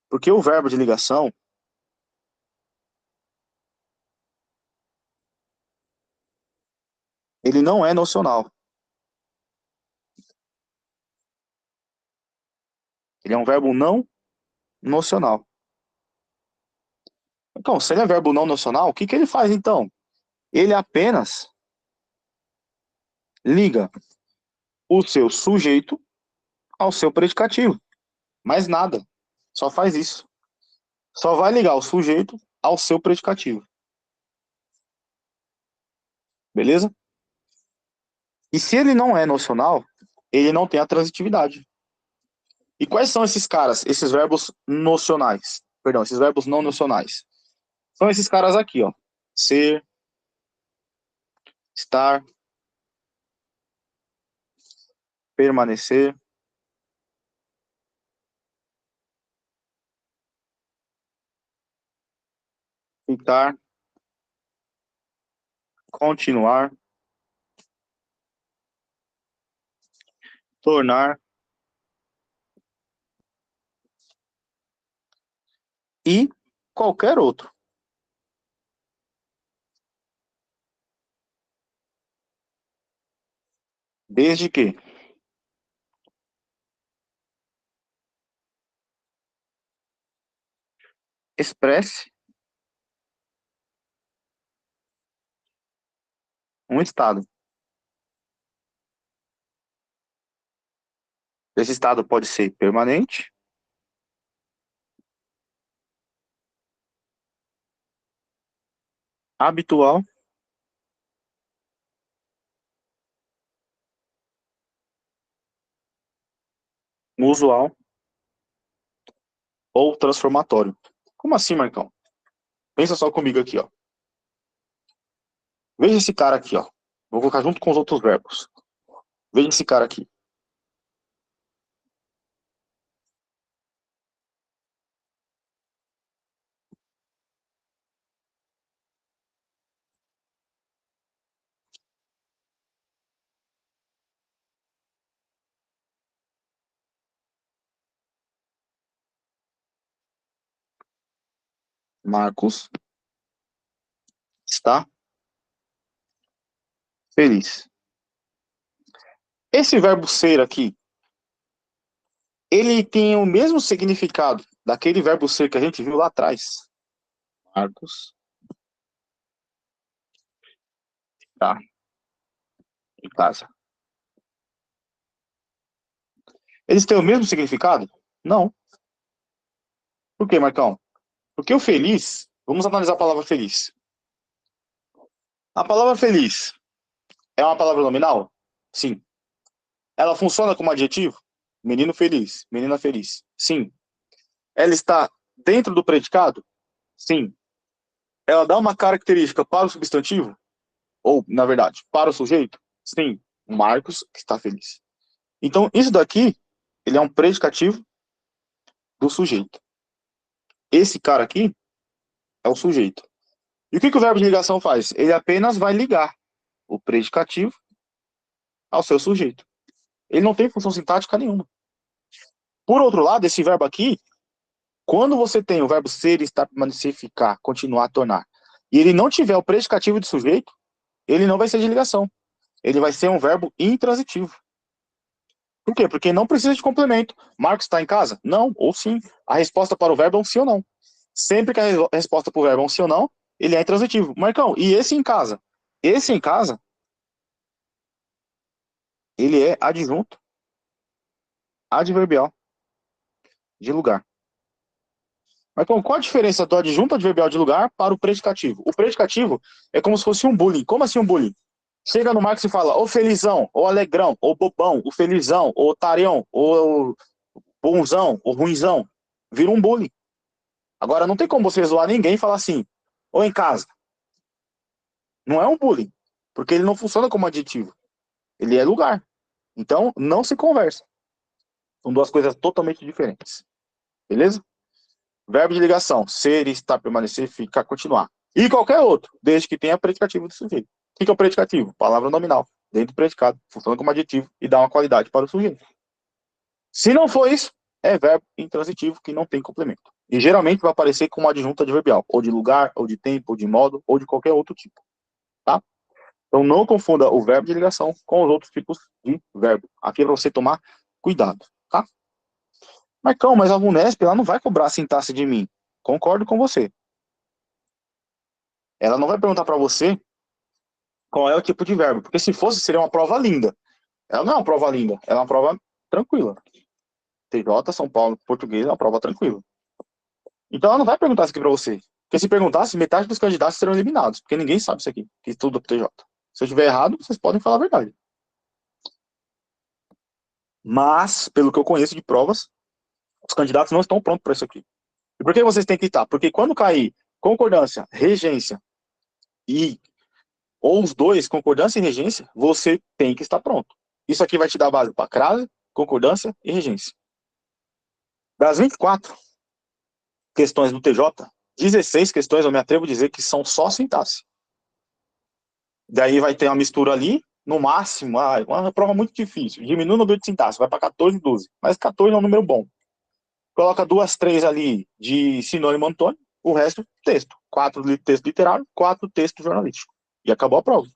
Porque o verbo de ligação, ele não é nocional. Ele é um verbo não nocional. Então, se ele é verbo não nocional, o que que ele faz então? Ele apenas liga o seu sujeito ao seu predicativo. Mais nada. Só faz isso. Só vai ligar o sujeito ao seu predicativo. Beleza? E se ele não é nocional, ele não tem a transitividade. E quais são esses caras, esses verbos nocionais? Perdão, esses verbos não nocionais. São esses caras aqui, ó. Ser, estar, permanecer, ficar, continuar, tornar e qualquer outro. Desde que expresse um estado. Esse estado pode ser permanente, habitual, usual ou transformatório. Como assim, Marcão? Pensa só comigo aqui, ó. Veja esse cara aqui, ó. Vou colocar junto com os outros verbos. Veja esse cara aqui. Marcos está feliz. Esse verbo ser aqui, ele tem o mesmo significado daquele verbo ser que a gente viu lá atrás. Marcos está em casa. Eles têm o mesmo significado? Não. Por quê, Marcão? Porque o feliz, vamos analisar a palavra feliz. A palavra feliz é uma palavra nominal? Sim. Ela funciona como adjetivo? Menino feliz, menina feliz. Sim. Ela está dentro do predicado? Sim. Ela dá uma característica para o substantivo? Ou, na verdade, para o sujeito? Sim. Marcos está feliz. Então, isso daqui, ele é um predicativo do sujeito. Esse cara aqui é o sujeito. E o que o verbo de ligação faz? Ele apenas vai ligar o predicativo ao seu sujeito. Ele não tem função sintática nenhuma. Por outro lado, esse verbo aqui, quando você tem o verbo ser, estar, permanecer, ficar, continuar, tornar, e ele não tiver o predicativo de sujeito, ele não vai ser de ligação. Ele vai ser um verbo intransitivo. Por quê? Porque não precisa de complemento. Marcos está em casa? Não, ou sim. A resposta para o verbo é um sim ou não. Sempre que a resposta para o verbo é um sim ou não, ele é intransitivo. Marcão, e esse em casa? Esse em casa, ele é adjunto adverbial de lugar. Marcão, qual a diferença do adjunto adverbial de lugar para o predicativo? O predicativo é como se fosse um bullying. Como assim um bullying? Chega no Marcos e fala, ô felizão, ô alegrão, ô bobão, o felizão, ô otarião, ô bonzão, ô ruinzão. Vira um bullying. Agora, não tem como você zoar ninguém e falar assim, ou em casa. Não é um bullying, porque ele não funciona como adjetivo. Ele é lugar. Então, não se conversa. São duas coisas totalmente diferentes. Beleza? Verbo de ligação, ser, estar, permanecer, ficar, continuar. E qualquer outro, desde que tenha predicativo do sujeito. O que é o predicativo? Palavra nominal, dentro do predicado, funciona como adjetivo e dá uma qualidade para o sujeito. Se não for isso, é verbo intransitivo que não tem complemento. E geralmente vai aparecer como adjunto adverbial, ou de lugar, ou de tempo, ou de modo, ou de qualquer outro tipo. Tá? Então não confunda o verbo de ligação com os outros tipos de verbo. Aqui é para você tomar cuidado. Tá? Marcão, mas a Vunesp ela não vai cobrar a sintaxe de mim. Concordo com você. Ela não vai perguntar para você qual é o tipo de verbo, porque se fosse, seria uma prova linda. Ela não é uma prova linda, ela é uma prova tranquila. TJ, São Paulo, português é uma prova tranquila. Então ela não vai perguntar isso aqui para você. Porque se perguntasse, metade dos candidatos serão eliminados, porque ninguém sabe isso aqui, que estuda pro TJ. Se eu estiver errado, vocês podem falar a verdade. Mas, pelo que eu conheço de provas, os candidatos não estão prontos para isso aqui. E por que vocês têm que estar? Porque quando cair concordância, regência e ou os dois, concordância e regência, você tem que estar pronto. Isso aqui vai te dar base para crase, concordância e regência. Das 24 questões do TJ, 16 questões, eu me atrevo a dizer que são só sintaxe. Daí vai ter uma mistura ali, no máximo, uma prova muito difícil. Diminui o número de sintaxe, vai para 14, 12. Mas 14 é um número bom. Coloca duas, três ali de sinônimo antônimo, o resto, texto. 4 texto literário, 4 texto jornalístico. E acabou a prova.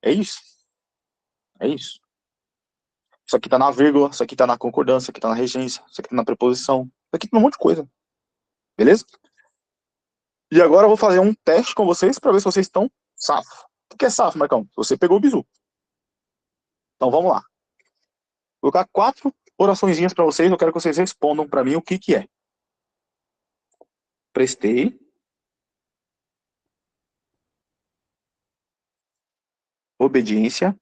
É isso. É isso. Isso aqui tá na vírgula, isso aqui tá na concordância, isso aqui tá na regência, isso aqui tá na preposição. Isso aqui tá um monte de coisa. Beleza? E agora eu vou fazer um teste com vocês para ver se vocês estão safo. O que é safo, Marcão? Você pegou o bizu. Então vamos lá. Vou colocar 4 oraçõezinhas para vocês. Eu quero que vocês respondam para mim o que que é. Prestei. Obediência.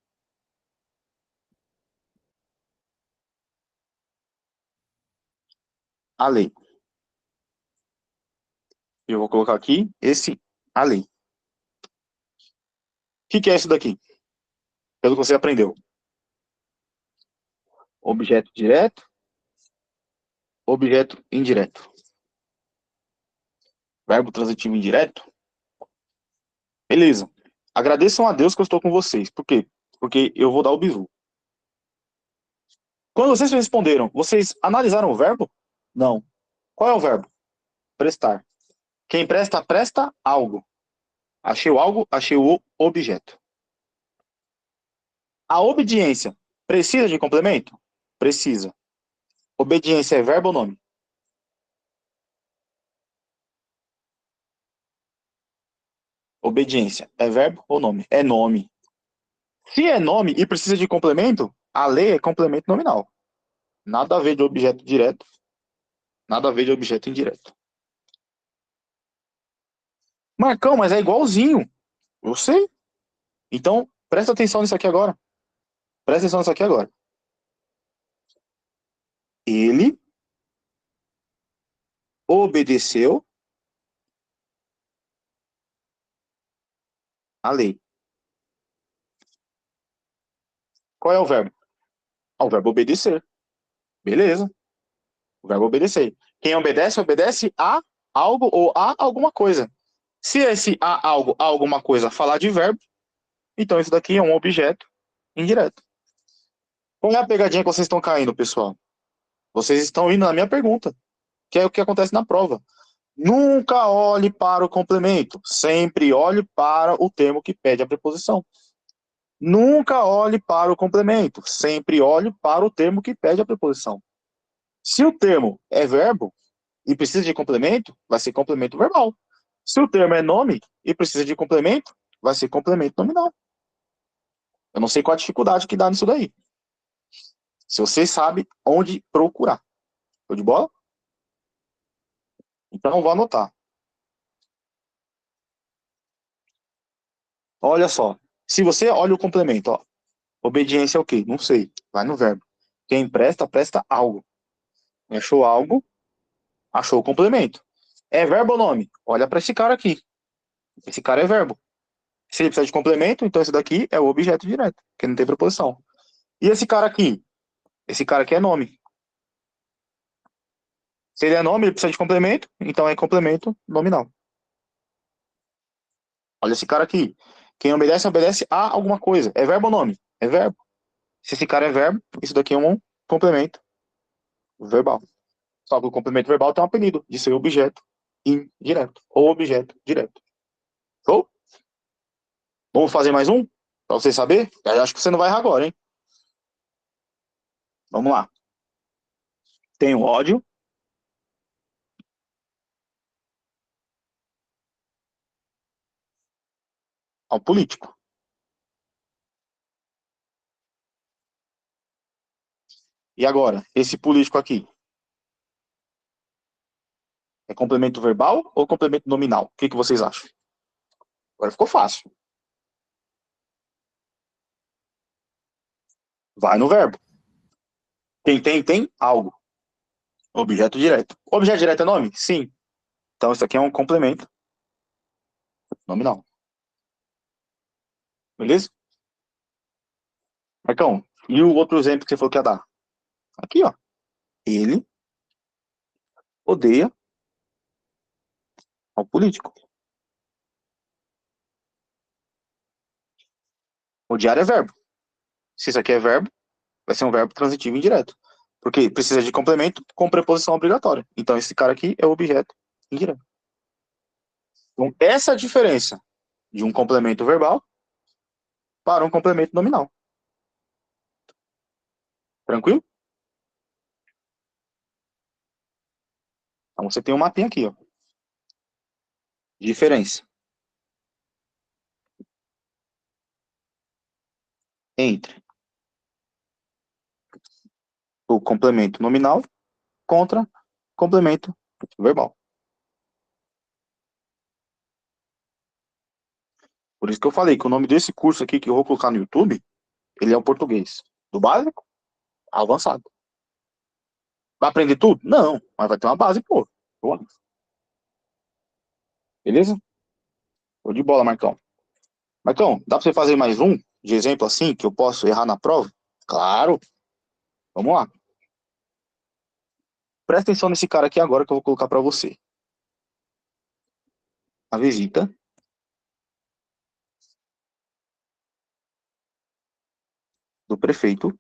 À lei. Eu vou colocar aqui esse a lei. O que é isso daqui? Pelo que você aprendeu. Objeto direto. Objeto indireto. Verbo transitivo indireto. Beleza. Agradeçam a Deus que eu estou com vocês. Por quê? Porque eu vou dar o bizu. Quando vocês responderam, vocês analisaram o verbo? Não. Qual é o verbo? Prestar. Quem presta, presta algo. Achei o algo, achei o objeto. A obediência precisa de complemento? Precisa. Obediência é verbo ou nome? Obediência é verbo ou nome? É nome. Se é nome e precisa de complemento, a lei é complemento nominal. Nada a ver de objeto direto, nada a ver de objeto indireto. Marcão, mas é igualzinho. Eu sei. Então, presta atenção nisso aqui agora. Presta atenção nisso aqui agora. Ele obedeceu a lei. Qual é o verbo? Ah, o verbo obedecer. Beleza. O verbo obedecer. Quem obedece, obedece a algo ou a alguma coisa. Se esse a algo, a alguma coisa falar de verbo, então isso daqui é um objeto indireto. Qual é a pegadinha que vocês estão caindo, pessoal? Vocês estão indo na minha pergunta, que é o que acontece na prova. Nunca olhe para o complemento, sempre olhe para o termo que pede a preposição. Nunca olhe para o complemento, sempre olhe para o termo que pede a preposição. Se o termo é verbo e precisa de complemento, vai ser complemento verbal. Se o termo é nome e precisa de complemento, vai ser complemento nominal. Eu não sei qual a dificuldade que dá nisso daí. Se você sabe onde procurar. Tô de bola? Então vou anotar. Olha só. Se você olha o complemento, ó, obediência é o quê? Não sei. Vai no verbo. Quem presta, presta algo. Achou algo, achou o complemento. É verbo ou nome? Olha para esse cara aqui. Esse cara é verbo. Se ele precisa de complemento, então esse daqui é o objeto direto, que não tem preposição. E esse cara aqui? Esse cara aqui é nome. Se ele é nome, ele precisa de complemento, então é complemento nominal. Olha esse cara aqui. Quem obedece, obedece a alguma coisa. É verbo ou nome? É verbo. Se esse cara é verbo, isso daqui é um complemento verbal. Só que o complemento verbal tem um apelido de ser objeto indireto ou objeto direto. Show? Vamos fazer mais um? Pra você saber? Eu acho que você não vai errar agora, hein? Vamos lá. Tem o ódio, ao político. E agora, esse político aqui, é complemento verbal ou complemento nominal? O que que vocês acham? Agora ficou fácil. Vai no verbo. Quem tem, tem algo. Objeto direto. Objeto direto é nome? Sim. Então isso aqui é um complemento nominal. Beleza? Marcão, e o outro exemplo que você falou que ia dar? Aqui, ó. Ele odeia Ao político. Odiar é verbo. Se isso aqui é verbo, vai ser um verbo transitivo indireto. Porque precisa de complemento com preposição obrigatória. Então, esse cara aqui é o objeto indireto. Então, essa é a diferença de um complemento verbal para um complemento nominal. Tranquilo? Então, você tem um mapinha aqui, ó. Diferença entre o complemento nominal contra complemento verbal. Por isso que eu falei que o nome desse curso aqui que eu vou colocar no YouTube, ele é o português. Do básico ao avançado. Vai aprender tudo? Não, mas vai ter uma base, pô. Beleza? Tô de bola, Marcão. Marcão, dá pra você fazer mais um de exemplo assim, que eu posso errar na prova? Claro. Vamos lá. Presta atenção nesse cara aqui agora que eu vou colocar pra você. A visita do prefeito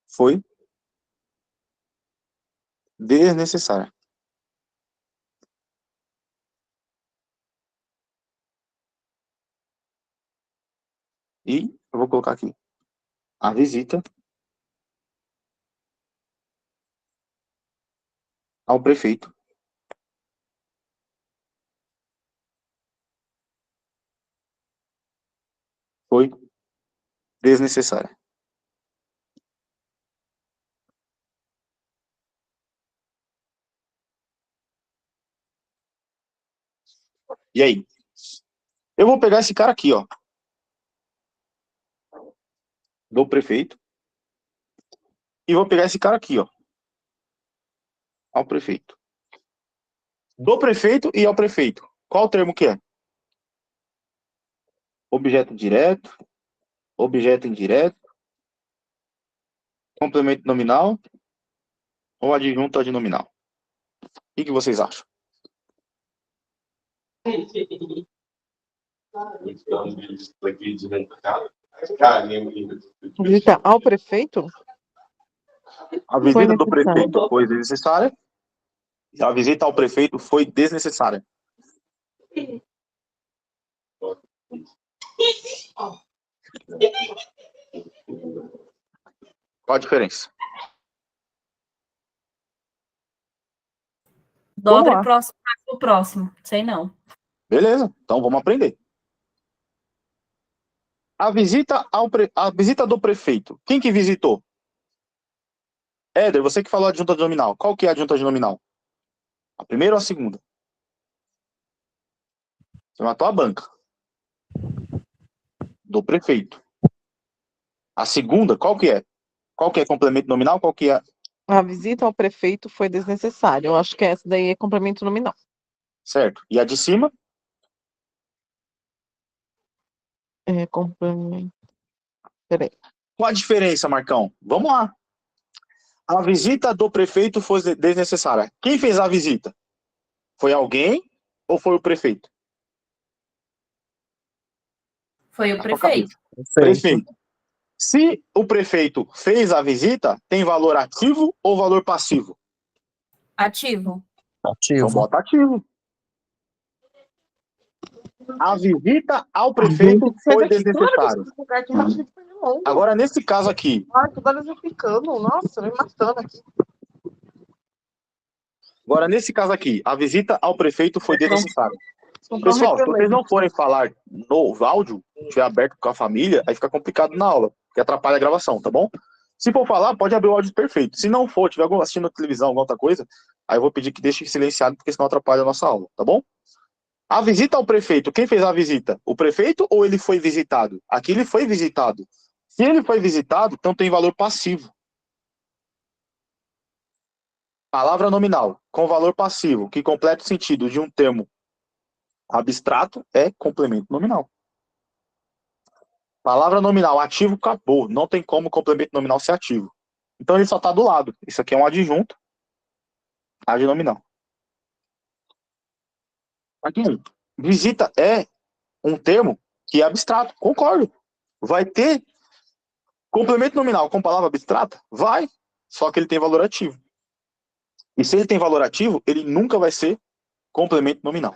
foi desnecessária. E eu vou colocar aqui. A visita ao prefeito foi desnecessária. E aí? Eu vou pegar esse cara aqui, ó, do prefeito, e vou pegar esse cara aqui, ó, ao prefeito. Do prefeito e ao prefeito. Qual o termo que é? Objeto direto, objeto indireto, complemento nominal ou adjunto adnominal? O que vocês acham? Visita ao prefeito? A visita do prefeito foi desnecessária e a visita ao prefeito foi desnecessária. Qual a diferença? Dobre próximo, o próximo. Sei não. Beleza, então vamos aprender. A visita do prefeito. Quem que visitou? Éder, você que falou adjunta nominal. Qual que é a adjunta nominal? A primeira ou a segunda? Você matou a banca. Do prefeito. A segunda, qual que é? Qual que é complemento nominal? Qual que é? A visita ao prefeito foi desnecessária. Eu acho que essa daí é complemento nominal. Certo. E a de cima? É complemento. Peraí. Qual a diferença, Marcão? Vamos lá. A visita do prefeito foi desnecessária. Quem fez a visita? Foi alguém ou foi o prefeito? Foi o prefeito. Prefeito. Se o prefeito fez a visita, tem valor ativo ou valor passivo? Ativo. Então bota ativo. A visita ao prefeito foi desnecessária. Agora, nesse caso aqui. Nossa, me matando aqui. Agora, nesse caso aqui, a visita ao prefeito foi desnecessária. Pessoal, se vocês não forem falar no áudio, tiver aberto com a família, aí fica complicado na aula, porque atrapalha a gravação, tá bom? Se for falar, pode abrir o áudio perfeito. Se não for, tiver assistindo televisão, alguma outra coisa, aí eu vou pedir que deixe silenciado, porque senão atrapalha a nossa aula, tá bom? A visita ao prefeito, quem fez a visita? O prefeito ou ele foi visitado? Aqui ele foi visitado. Se ele foi visitado, então tem valor passivo. Palavra nominal com valor passivo, que completa o sentido de um termo abstrato, é complemento nominal. Palavra nominal, ativo, acabou. Não tem como complemento nominal ser ativo. Então ele só está do lado. Isso aqui é um adjunto adnominal. Aqui, visita é um termo que é abstrato. Concordo. Vai ter complemento nominal com palavra abstrata? Vai. Só que ele tem valor ativo. E se ele tem valor ativo, ele nunca vai ser complemento nominal.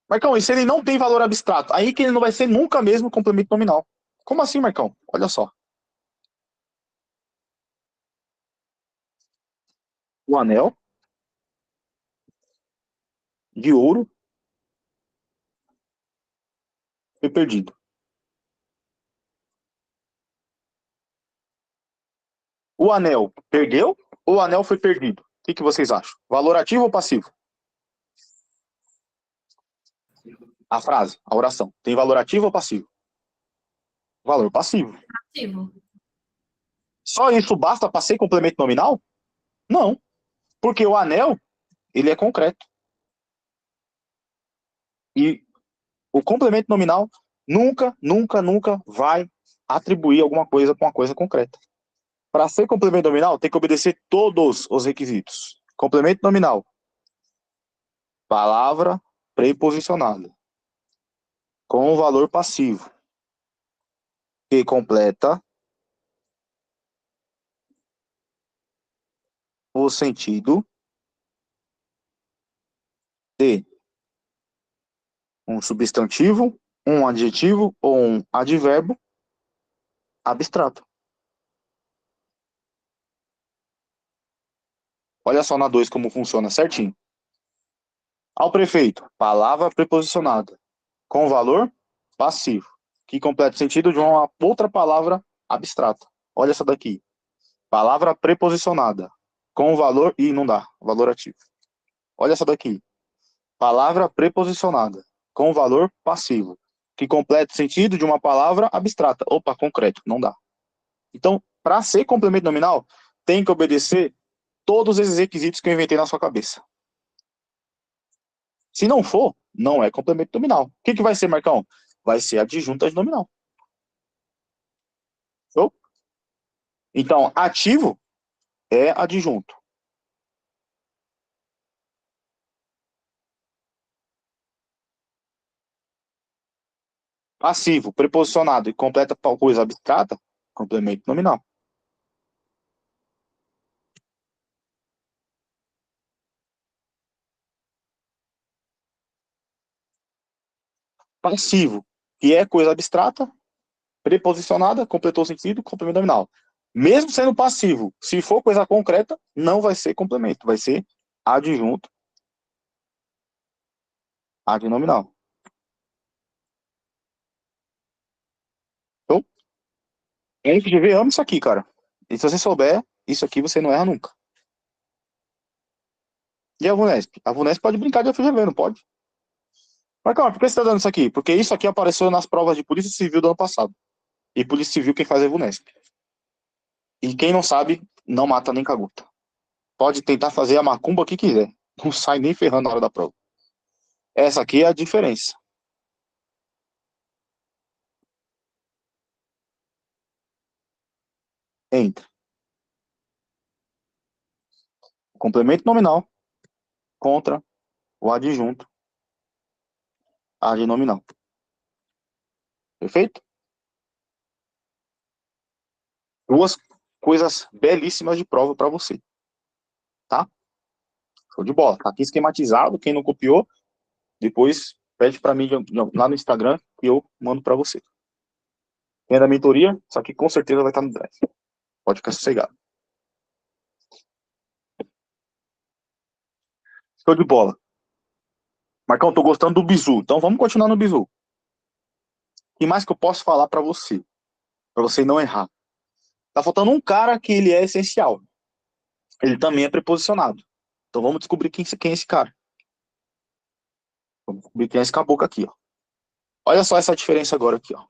Marcão, e se ele não tem valor abstrato? Aí que ele não vai ser nunca mesmo complemento nominal. Como assim, Marcão? Olha só. O anel de ouro foi perdido. O anel perdeu ou o anel foi perdido? O que vocês acham? Valor ativo ou passivo? A frase, a oração. Tem valor ativo ou passivo? Valor passivo. Ativo. Só isso basta para ser complemento nominal? Não. Porque o anel, ele é concreto. E o complemento nominal nunca, nunca, nunca vai atribuir alguma coisa com uma coisa concreta. Para ser complemento nominal, tem que obedecer todos os requisitos. Complemento nominal. Palavra preposicionada. Com valor passivo. Que completa o sentido de um substantivo, um adjetivo ou um advérbio abstrato. Olha só na 2 como funciona certinho. Ao prefeito, palavra preposicionada com valor passivo, que completa o sentido de uma outra palavra abstrata. Olha essa daqui. Palavra preposicionada com valor e não dá, valor ativo. Olha essa daqui. Palavra preposicionada com valor passivo, que completa o sentido de uma palavra abstrata. Opa, concreto, não dá. Então, para ser complemento nominal, tem que obedecer todos esses requisitos que eu inventei na sua cabeça. Se não for, não é complemento nominal. O que vai ser, Marcão? Vai ser adjunto adnominal. Show? Então, ativo é adjunto. Passivo, preposicionado e completa coisa abstrata, complemento nominal. Passivo, que é coisa abstrata, preposicionada, completou o sentido, complemento nominal. Mesmo sendo passivo, se for coisa concreta, não vai ser complemento, vai ser adjunto adnominal. Então, a FGV ama isso aqui, cara. E se você souber, isso aqui você não erra nunca. E a VUNESP? A VUNESP pode brincar de FGV, não pode? Mas, calma, por que você tá dando isso aqui? Porque isso aqui apareceu nas provas de Polícia Civil do ano passado. E Polícia Civil quem faz é a VUNESP. E quem não sabe, não mata nem cagueta. Pode tentar fazer a macumba que quiser. Não sai nem ferrando na hora da prova. Essa aqui é a diferença. Entre o complemento nominal contra o adjunto adnominal. Perfeito? Duas coisas belíssimas de prova para você. Tá? Show de bola. Tá aqui esquematizado. Quem não copiou, depois pede para mim lá no Instagram que eu mando para você. Quem é da mentoria, isso aqui com certeza vai estar no Drive. Pode ficar sossegado. Show de bola. Marcão, tô gostando do bizu. Então vamos continuar no bizu. O que mais que eu posso falar para você? Para você não errar. Tá faltando um cara que ele é essencial. Ele também é preposicionado. Então vamos descobrir quem é esse cara. Vamos descobrir quem é esse caboclo aqui, ó. Olha só essa diferença agora aqui, ó.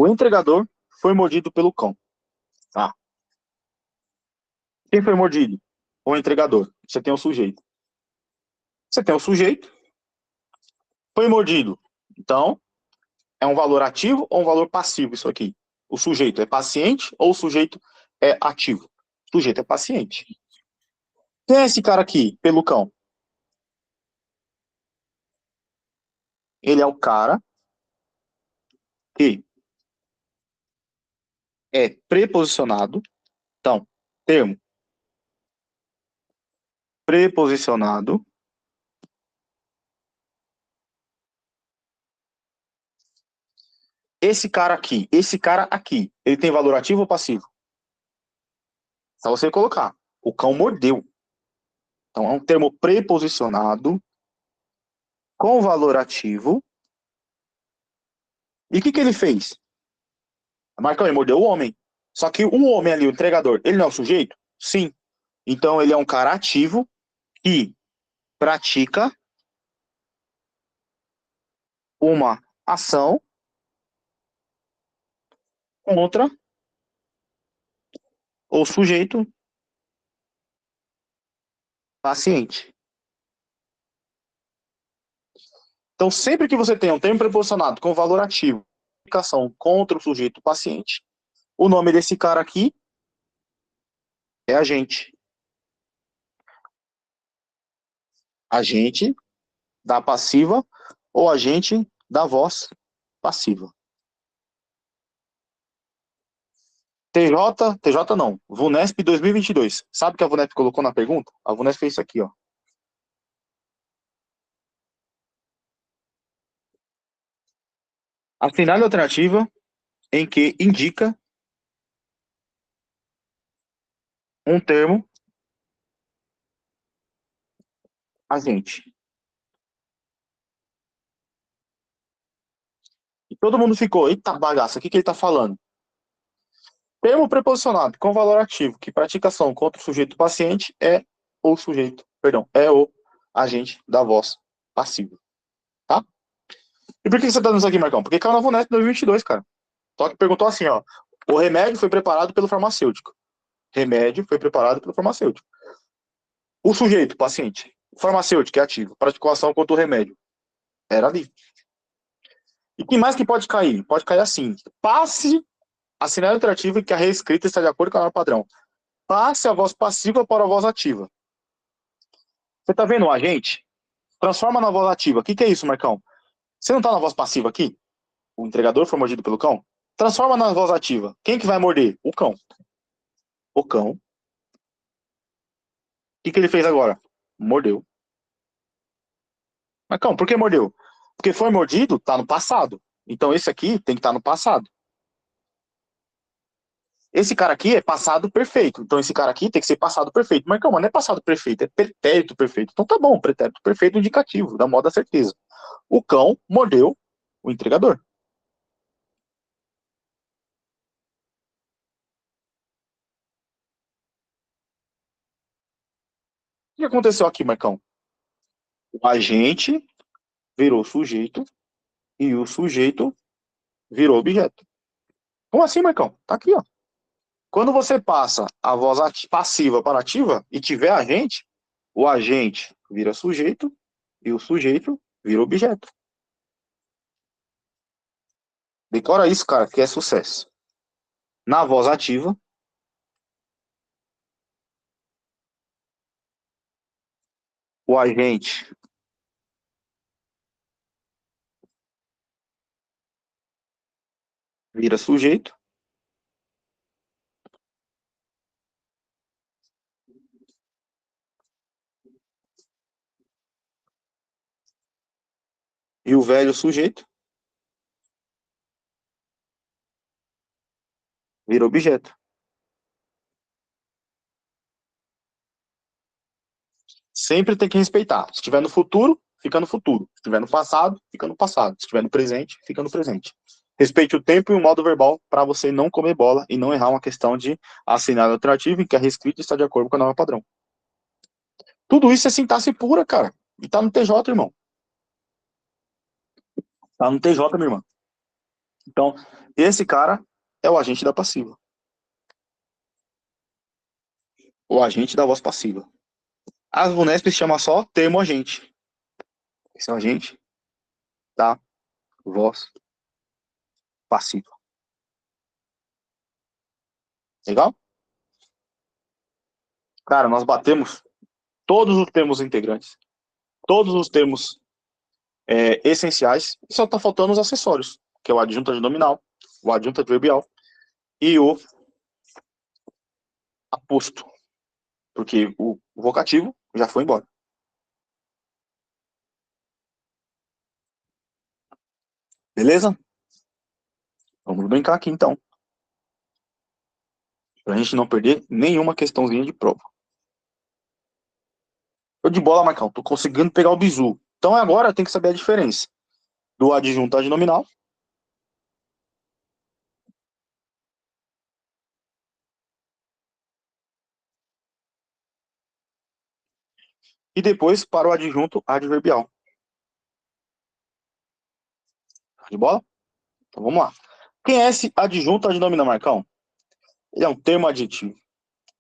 O entregador foi mordido pelo cão. Tá? Quem foi mordido? O entregador. Você tem o sujeito. Você tem o sujeito. Foi mordido. Então, é um valor ativo ou um valor passivo isso aqui? O sujeito é paciente ou o sujeito é ativo? O sujeito é paciente. Quem é esse cara aqui, pelo cão? Ele é o cara que é preposicionado. Então, termo preposicionado. Esse cara aqui, ele tem valor ativo ou passivo? Só você colocar. O cão mordeu. Então, é um termo preposicionado com valor ativo. E o que ele fez? Marcão, ele mordeu o homem. Só que o homem ali, o entregador, ele não é o sujeito? Sim. Então, ele é um cara ativo que pratica uma ação contra o sujeito paciente. Então, sempre que você tem um termo preposicionado com valor ativo, aplicação contra o sujeito paciente, o nome desse cara aqui é agente. Agente da passiva ou agente da voz passiva. TJ não, VUNESP 2022. Sabe o que a VUNESP colocou na pergunta? A VUNESP fez isso aqui, ó. Assinale a alternativa em que indica um termo agente. E todo mundo ficou, eita bagaça, o que ele tá falando? Termo preposicionado com valor ativo que pratica ação contra o sujeito paciente é o agente da voz passiva, tá? E por que você tá dando isso aqui, Marcão? Porque caiu na VUNESP 2022, cara. Só que perguntou assim, ó, o remédio foi preparado pelo farmacêutico. Remédio foi preparado pelo farmacêutico. O sujeito, paciente, o farmacêutico é ativo, praticou ação contra o remédio. Era ali. E que mais que pode cair? Pode cair assim. Passe a sinal alterativa em que a reescrita está de acordo com a norma padrão. Passe a voz passiva para a voz ativa. Você tá vendo o agente? Transforma na voz ativa. O que é isso, Marcão? Você não tá na voz passiva aqui? O entregador foi mordido pelo cão? Transforma na voz ativa. Quem que vai morder? O cão. O cão. O que ele fez agora? Mordeu. Marcão, por que mordeu? Porque foi mordido, tá no passado. Então esse aqui tem que estar no passado. Esse cara aqui é passado perfeito. Então esse cara aqui tem que ser passado perfeito. Marcão, mas não é passado perfeito, é pretérito perfeito. Então tá bom, pretérito perfeito indicativo, da moda certeza. O cão mordeu o entregador. O que aconteceu aqui, Marcão? O agente virou sujeito e o sujeito virou objeto. Como assim, Marcão? Tá aqui, ó. Quando você passa a voz passiva para ativa e tiver agente, o agente vira sujeito e o sujeito vira objeto. Decora isso, cara, que é sucesso. Na voz ativa, o agente vira sujeito e o velho sujeito vira objeto. Sempre tem que respeitar. Se estiver no futuro, fica no futuro. Se estiver no passado, fica no passado. Se estiver no presente, fica no presente. Respeite o tempo e o modo verbal para você não comer bola e não errar uma questão de assinar alternativo em que a reescrita está de acordo com a norma padrão. Tudo isso é sintaxe pura, cara. E tá no TJ, irmão. Tá no TJ, minha irmã. Então, esse cara é o agente da passiva. O agente da voz passiva. As VUNESP se chama só termo agente. Esse é o agente da voz passiva. Legal? Cara, nós batemos todos os termos integrantes, todos os termos essenciais, e só está faltando os acessórios, que é o adjunto adnominal, o adjunto adverbial e o aposto, porque o vocativo já foi embora. Beleza? Vamos brincar aqui então, pra gente não perder nenhuma questãozinha de prova. Eu de bola, Marcão, tô conseguindo pegar o bizu. Então agora tem que saber a diferença do adjunto adnominal e depois para o adjunto adverbial. De bola? Então vamos lá. Quem é esse adjunto adnominal, Marcão? Ele é um termo adjetivo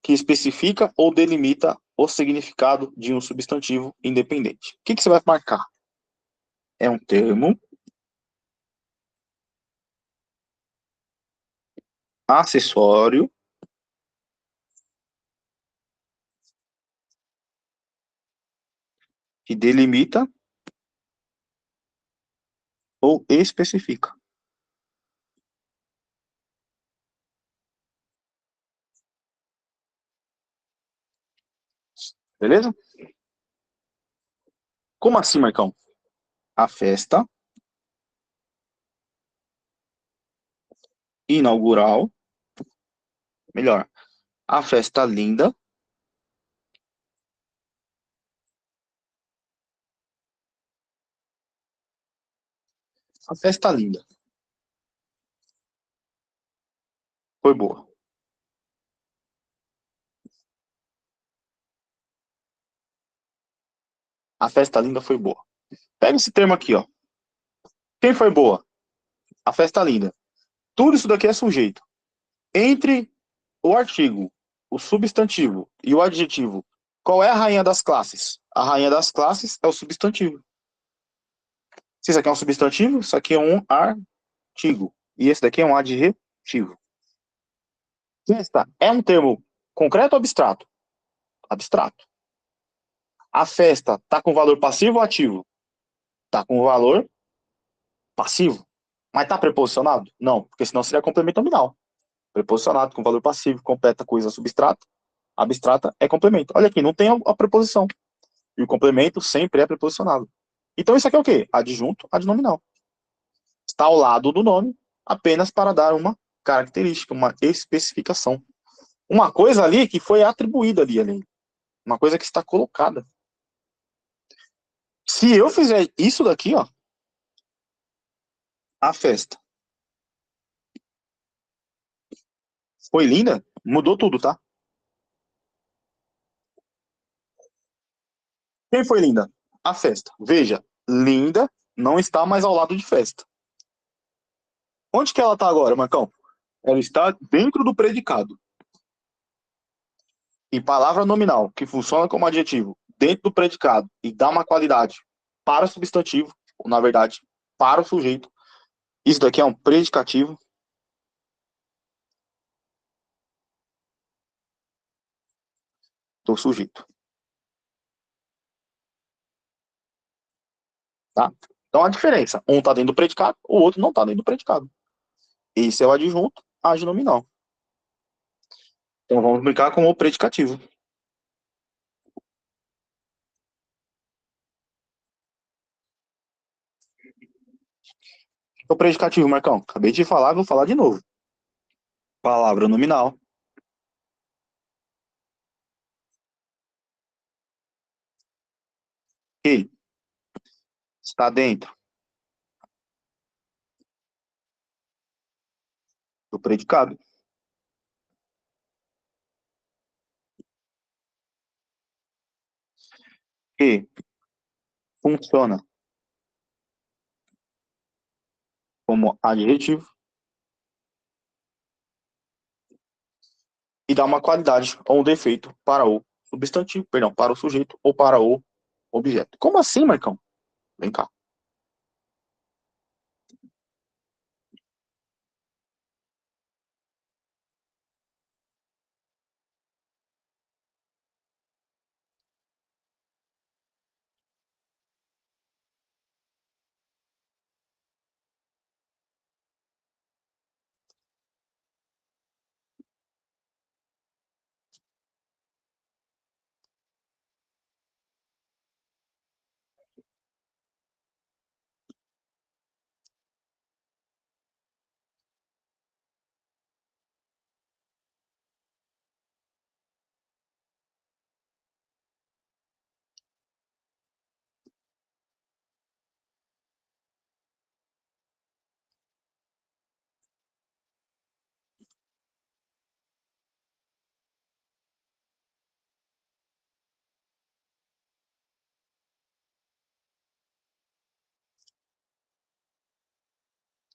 que especifica ou delimita o significado de um substantivo independente. O que você vai marcar? É um termo acessório que delimita ou especifica. Beleza? Como assim, Marcão? A festa inaugural, melhor, a festa linda a festa linda foi boa. A festa linda foi boa. Pega esse termo aqui, ó. Quem foi boa? A festa linda. Tudo isso daqui é sujeito. Entre o artigo, o substantivo e o adjetivo, qual é a rainha das classes? A rainha das classes é o substantivo. Se isso aqui é um substantivo, isso aqui é um artigo. E esse daqui é um adjetivo. Festa é um termo concreto ou abstrato? Abstrato. A festa está com valor passivo ou ativo? Está com valor passivo. Mas está preposicionado? Não, porque senão seria complemento nominal. Preposicionado com valor passivo, completa coisa substrata. Abstrata é complemento. Olha aqui, não tem a preposição. E o complemento sempre é preposicionado. Então isso aqui é o quê? Adjunto adnominal. Está ao lado do nome, apenas para dar uma característica, uma especificação. Uma coisa ali que foi atribuída ali. Uma coisa que está colocada. Se eu fizer isso daqui, ó, a festa foi linda, mudou tudo, tá? Quem foi linda? A festa. Veja, linda não está mais ao lado de festa. Onde que ela está agora, Marcão? Ela está dentro do predicado. E palavra nominal, que funciona como adjetivo, dentro do predicado e dá uma qualidade para o substantivo, ou na verdade, para o sujeito. Isso daqui é um predicativo do sujeito. Tá? Então a diferença, um está dentro do predicado, o outro não está dentro do predicado. Esse é o adjunto adnominal. Então vamos brincar com o predicativo. O predicativo, Marcão, acabei de falar, vou falar de novo. Palavra nominal. Que está dentro do predicado. Que funciona como adjetivo. e dá uma qualidade ou um defeito para o substantivo, perdão, para o sujeito ou para o objeto. Como assim, Marcão? Vem cá.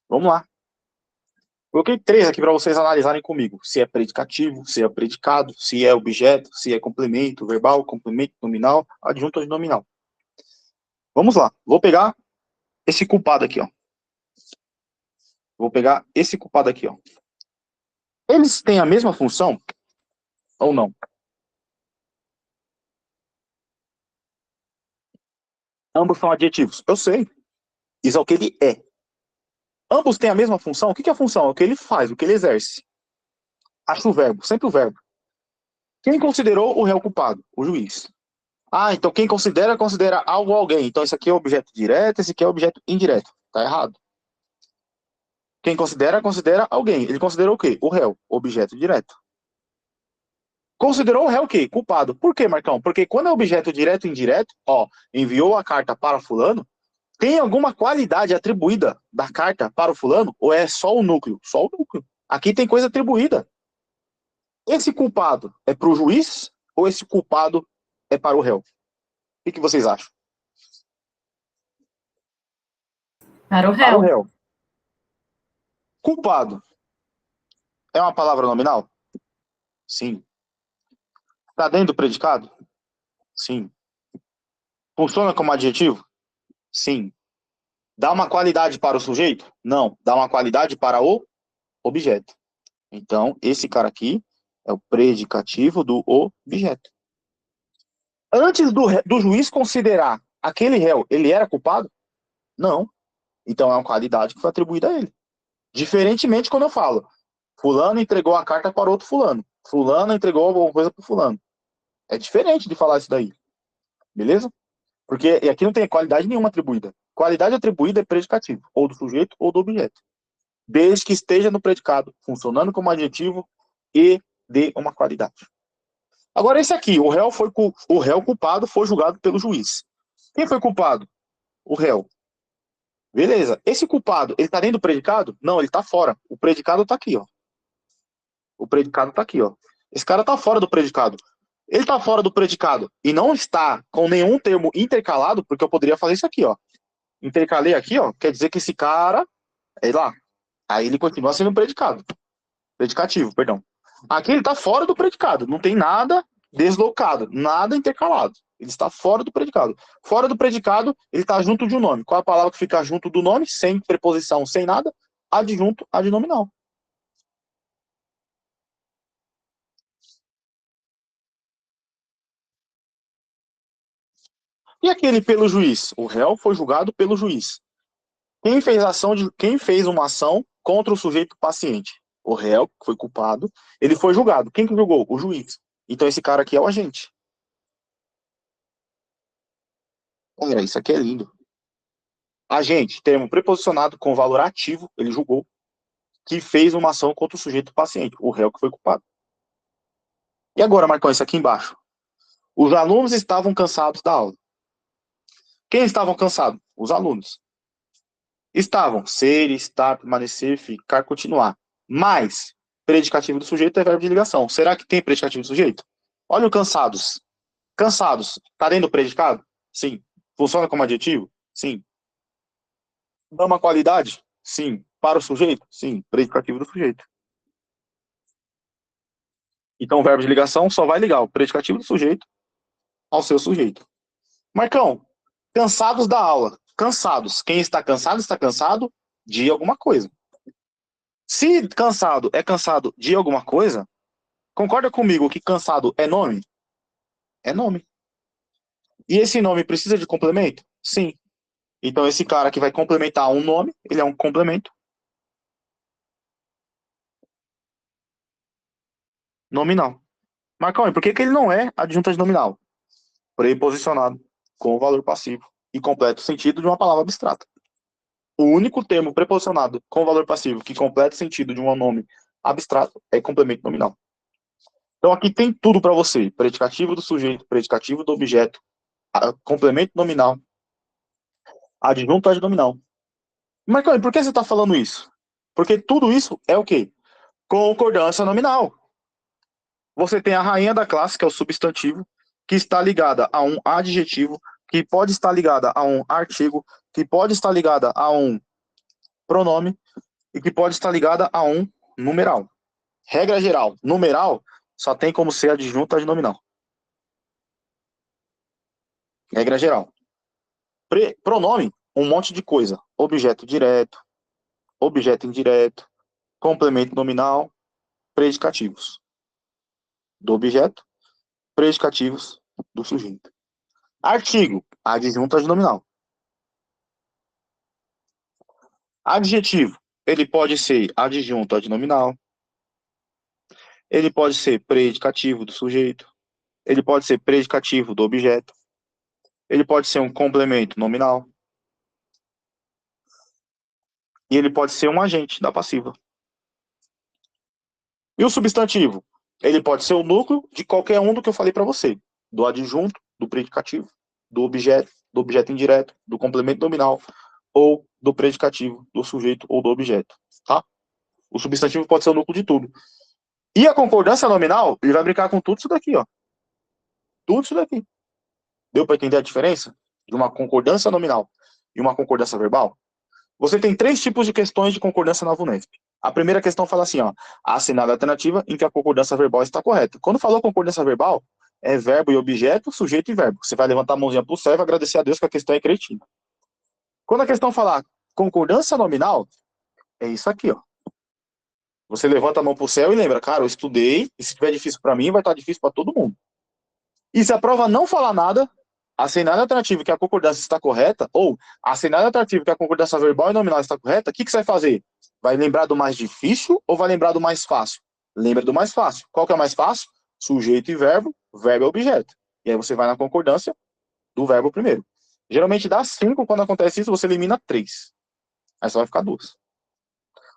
Vamos lá. Coloquei 3 aqui para vocês analisarem comigo. Se é predicativo, se é predicado, se é objeto, se é complemento verbal, complemento nominal, adjunto adnominal. Vamos lá. Vou pegar esse culpado aqui, ó. Vou pegar esse culpado aqui, ó. Eles têm a mesma função ou não? Ambos são adjetivos. Eu sei. Isso é o que ele é. Ambos têm a mesma função. O que é a função? É o que ele faz, o que ele exerce. Acho o verbo, sempre o verbo. Quem considerou o réu culpado? O juiz. Ah, então quem considera, considera algo ou alguém. Então esse aqui é objeto direto, esse aqui é objeto indireto. Tá errado. Quem considera, considera alguém. Ele considerou o quê? O réu, objeto direto. Considerou o réu o quê? Culpado. Por quê, Marcão? Porque quando é objeto direto e indireto, ó, enviou a carta para fulano, tem alguma qualidade atribuída da carta para o fulano? Ou é só o núcleo? Só o núcleo. Aqui tem coisa atribuída. Esse culpado é para o juiz ou esse culpado é para o réu? O que vocês acham? Para o Para o réu. réu. Culpado é uma palavra nominal? Sim. Está dentro do predicado? Sim. Funciona como adjetivo? Sim. Dá uma qualidade para o sujeito? Não. Dá uma qualidade para o objeto. Então, esse cara aqui é o predicativo do objeto. Antes do juiz considerar aquele réu, ele era culpado? Não. Então, é uma qualidade que foi atribuída a ele. Diferentemente quando eu falo, fulano entregou a carta para outro fulano. Fulano entregou alguma coisa para fulano. É diferente de falar isso daí. Beleza? Porque aqui não tem qualidade nenhuma atribuída. Qualidade atribuída é predicativo, ou do sujeito ou do objeto. Desde que esteja no predicado, funcionando como adjetivo e dê uma qualidade. Agora, esse aqui, o réu culpado foi julgado pelo juiz. Quem foi culpado? O réu. Beleza. Esse culpado, ele tá dentro do predicado? Não, ele tá fora. O predicado tá aqui, ó. O predicado tá aqui, ó. Esse cara tá fora do predicado. Ele tá fora do predicado e não está com nenhum termo intercalado, porque eu poderia fazer isso aqui, ó. Intercalei aqui, ó, quer dizer que esse cara é lá. Aí ele continua sendo predicado. Predicativo, perdão. Aqui ele tá fora do predicado, não tem nada deslocado, nada intercalado. Ele está fora do predicado. Fora do predicado, ele está junto de um nome. Qual é a palavra que fica junto do nome, sem preposição, sem nada? Adjunto adnominal. E aquele pelo juiz? O réu foi julgado pelo juiz. Quem fez uma ação contra o sujeito paciente? O réu, que foi culpado, ele foi julgado. Quem que julgou? O juiz. Então esse cara aqui é o agente. Olha, isso aqui é lindo. Agente, termo preposicionado com valor ativo, ele julgou, que fez uma ação contra o sujeito paciente, o réu que foi culpado. E agora, Marcão, isso aqui embaixo. Os alunos estavam cansados da aula. Quem estavam cansados? Os alunos. Estavam, ser, estar, permanecer, ficar, continuar. Mas, predicativo do sujeito é verbo de ligação. Será que tem predicativo do sujeito? Olha o cansados. Cansados. Está dentro do predicado? Sim. Funciona como adjetivo? Sim. Dá uma qualidade? Sim. Para o sujeito? Sim. Predicativo do sujeito. Então, o verbo de ligação só vai ligar o predicativo do sujeito ao seu sujeito. Marcão, cansados da aula. Cansados. Quem está cansado de alguma coisa. Se cansado é cansado de alguma coisa, concorda comigo que cansado é nome? É nome. E esse nome precisa de complemento? Sim. Então, esse cara que vai complementar um nome, ele é um complemento nominal. Marcão, e por que ele não é adjunta de nominal? Preposicionado com o valor passivo e completa o sentido de uma palavra abstrata. O único termo preposicionado com valor passivo que completa o sentido de um nome abstrato é complemento nominal. Então aqui tem tudo para você: predicativo do sujeito, predicativo do objeto, complemento nominal, adjunto adnominal. Marcão, e por que você está falando isso? Porque tudo isso é o quê? Concordância nominal. Você tem a rainha da classe, que é o substantivo, que está ligada a um adjetivo, que pode estar ligada a um artigo, que pode estar ligada a um pronome e que pode estar ligada a um numeral. Regra geral, numeral só tem como ser adjunto adnominal. Regra geral. Pronome, um monte de coisa. Objeto direto, objeto indireto, complemento nominal, predicativos do objeto, predicativos do sujeito. Artigo, adjunto adnominal. Adjetivo, ele pode ser adjunto adnominal, ele pode ser predicativo do sujeito, ele pode ser predicativo do objeto, ele pode ser um complemento nominal, e ele pode ser um agente da passiva. E o substantivo? Ele pode ser o núcleo de qualquer um do que eu falei para você, do adjunto, do predicativo, do objeto indireto, do complemento nominal, ou do predicativo, do sujeito ou do objeto, tá? O substantivo pode ser o núcleo de tudo. E a concordância nominal, ele vai brincar com tudo isso daqui, ó. Tudo isso daqui. Deu para entender a diferença de uma concordância nominal e uma concordância verbal? Você tem 3 tipos de questões de concordância na VUNESP. A primeira questão fala assim, ó, assinale a alternativa em que a concordância verbal está correta. Quando falou concordância verbal, é verbo e objeto, sujeito e verbo. Você vai levantar a mãozinha pro céu e vai agradecer a Deus que a questão é cretina. Quando a questão falar concordância nominal, é isso aqui, ó. Você levanta a mão pro céu e lembra, cara, eu estudei, e se tiver difícil para mim, vai estar difícil para todo mundo. E se a prova não falar nada, assinale a alternativa que a concordância está correta, ou assinale a alternativa que a concordância verbal e nominal está correta, o que você vai fazer? Vai lembrar do mais difícil ou vai lembrar do mais fácil? Lembra do mais fácil. Qual que é o mais fácil? Sujeito e verbo, verbo é objeto. E aí você vai na concordância do verbo primeiro. Geralmente dá 5, quando acontece isso, você elimina 3. Aí só vai ficar 2.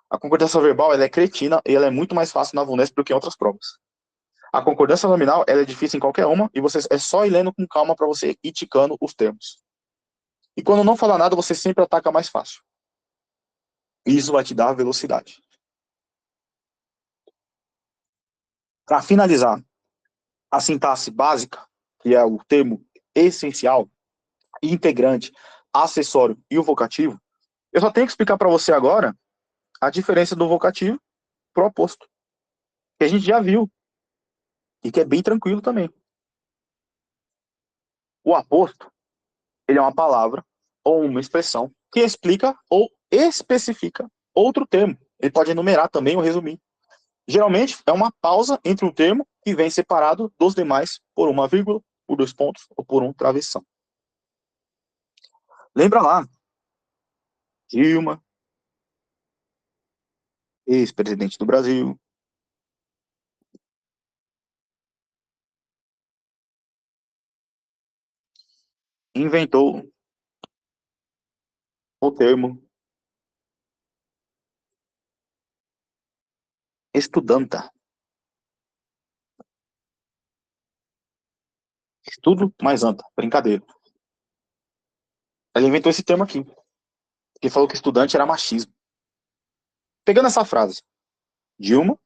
A concordância verbal, ela é cretina e ela é muito mais fácil na VUNESP do que em outras provas. A concordância nominal, ela é difícil em qualquer uma e você é só ir lendo com calma para você ir ticando os termos. E quando não falar nada, você sempre ataca mais fácil. Isso vai te dar velocidade. Para finalizar, a sintaxe básica, que é o termo essencial, integrante, acessório e o vocativo, eu só tenho que explicar para você agora a diferença do vocativo pro oposto, que a gente já viu e que é bem tranquilo também. O aposto, ele é uma palavra ou uma expressão que explica ou especifica outro termo. Ele pode enumerar também ou resumir. Geralmente, é uma pausa entre um termo que vem separado dos demais por uma vírgula, por 2 pontos ou por um travessão. Lembra lá, Dilma, ex-presidente do Brasil, inventou o termo estudanta. Estudo mais anta, brincadeira. Ele inventou esse termo aqui, que falou que estudante era machismo. Pegando essa frase, Dilma,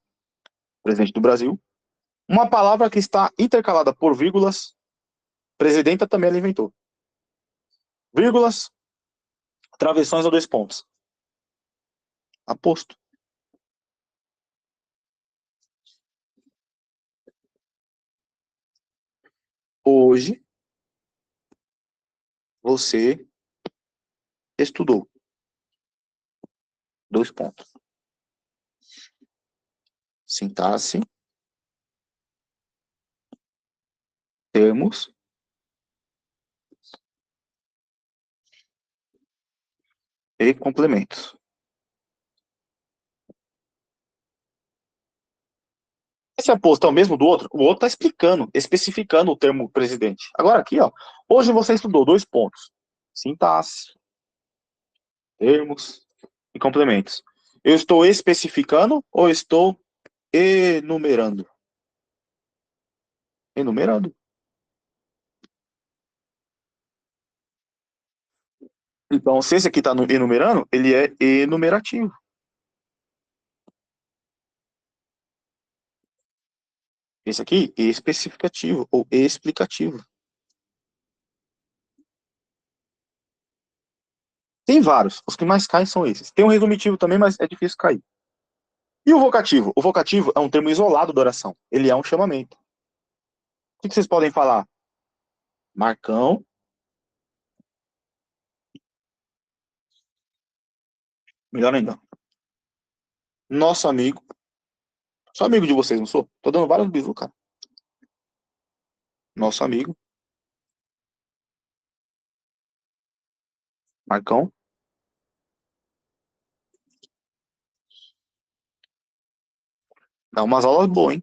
presidente do Brasil, uma palavra que está intercalada por vírgulas, presidenta também ela inventou. Vírgulas, travessões ou 2 pontos. Aposto. hoje você estudou? 2 pontos. Sintaxe, termos e complementos. Esse aposto é o mesmo do outro? O outro está explicando, especificando o termo presidente. Agora aqui, ó, hoje você estudou 2 pontos. Sintaxe, termos e complementos. Eu estou especificando ou estou enumerando? Enumerando. Então, se esse aqui está enumerando, ele é enumerativo. Esse aqui, especificativo ou explicativo. Tem vários. Os que mais caem são esses. Tem um resumitivo também, mas é difícil cair. E o vocativo? O vocativo é um termo isolado da oração. Ele é um chamamento. O que vocês podem falar? Marcão. Melhor ainda. Nosso amigo. Sou amigo de vocês, não sou? Tô dando vários bisu, cara. Nosso amigo. Marcão. Dá umas aulas boas, hein?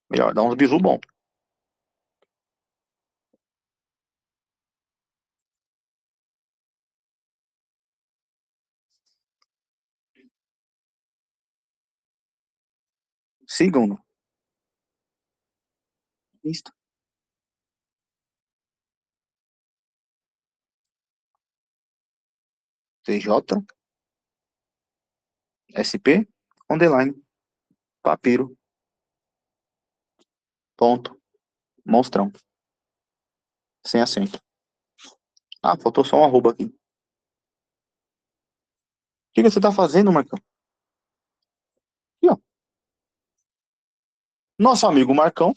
Melhor, dá uns bisu bom. Sigam-no. Insta. TJ. SP. Underline. Papiro. Ponto. Monstrão. Sem acento. Ah, faltou só um arroba aqui. O que você tá fazendo, Marcão? Aqui, ó. Nosso amigo Marcão.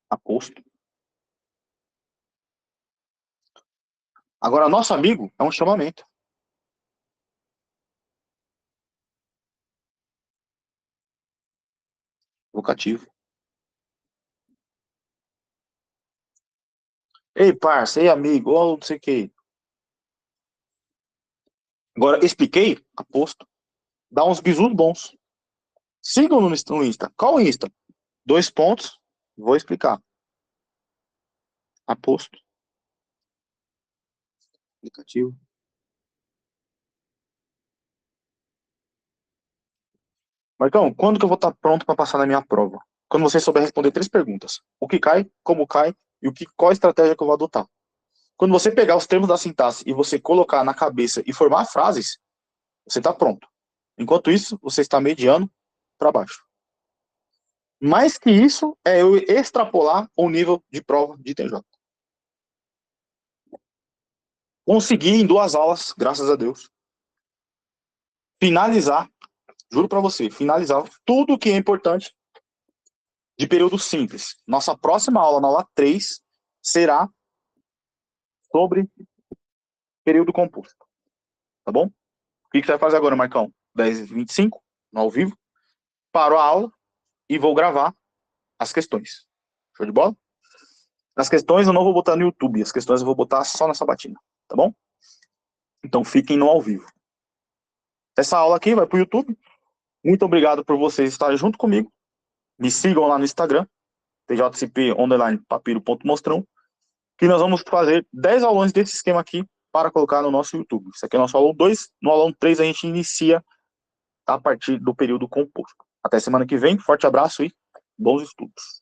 Aposto. Agora, nosso amigo é um chamamento. Vocativo. Ei, parça, ei, amigo, ou não sei o que. Agora, expliquei? Aposto. Dá uns bisus bons. Sigam no Insta. Qual o Insta? 2 pontos. Vou explicar. Aposto. Aplicativo. Marcão, quando que eu vou estar pronto para passar na minha prova? Quando você souber responder 3 perguntas. O que cai, como cai e qual a estratégia que eu vou adotar. Quando você pegar os termos da sintaxe e você colocar na cabeça e formar frases, você está pronto. Enquanto isso, você está mediano para baixo. Mais que isso, é eu extrapolar o nível de prova de TJ. Consegui em 2 aulas, graças a Deus, finalizar, juro para você, finalizar tudo que é importante de período simples. Nossa próxima aula, na aula 3, será sobre período composto. Tá bom? O que você vai fazer agora, Marcão? 10h25, no ao vivo. Paro a aula e vou gravar as questões. Show de bola? As questões eu não vou botar no YouTube, as questões eu vou botar só na sabatina. Tá bom? Então fiquem no ao vivo. Essa aula aqui vai pro YouTube. Muito obrigado por vocês estarem junto comigo. Me sigam lá no Instagram, tjcp_papiro.mostrão, que nós vamos fazer 10 aulões desse esquema aqui para colocar no nosso YouTube. Isso aqui é o nosso aulão 2. No aulão 3 a gente inicia a partir do período composto. Até semana que vem. Forte abraço e bons estudos.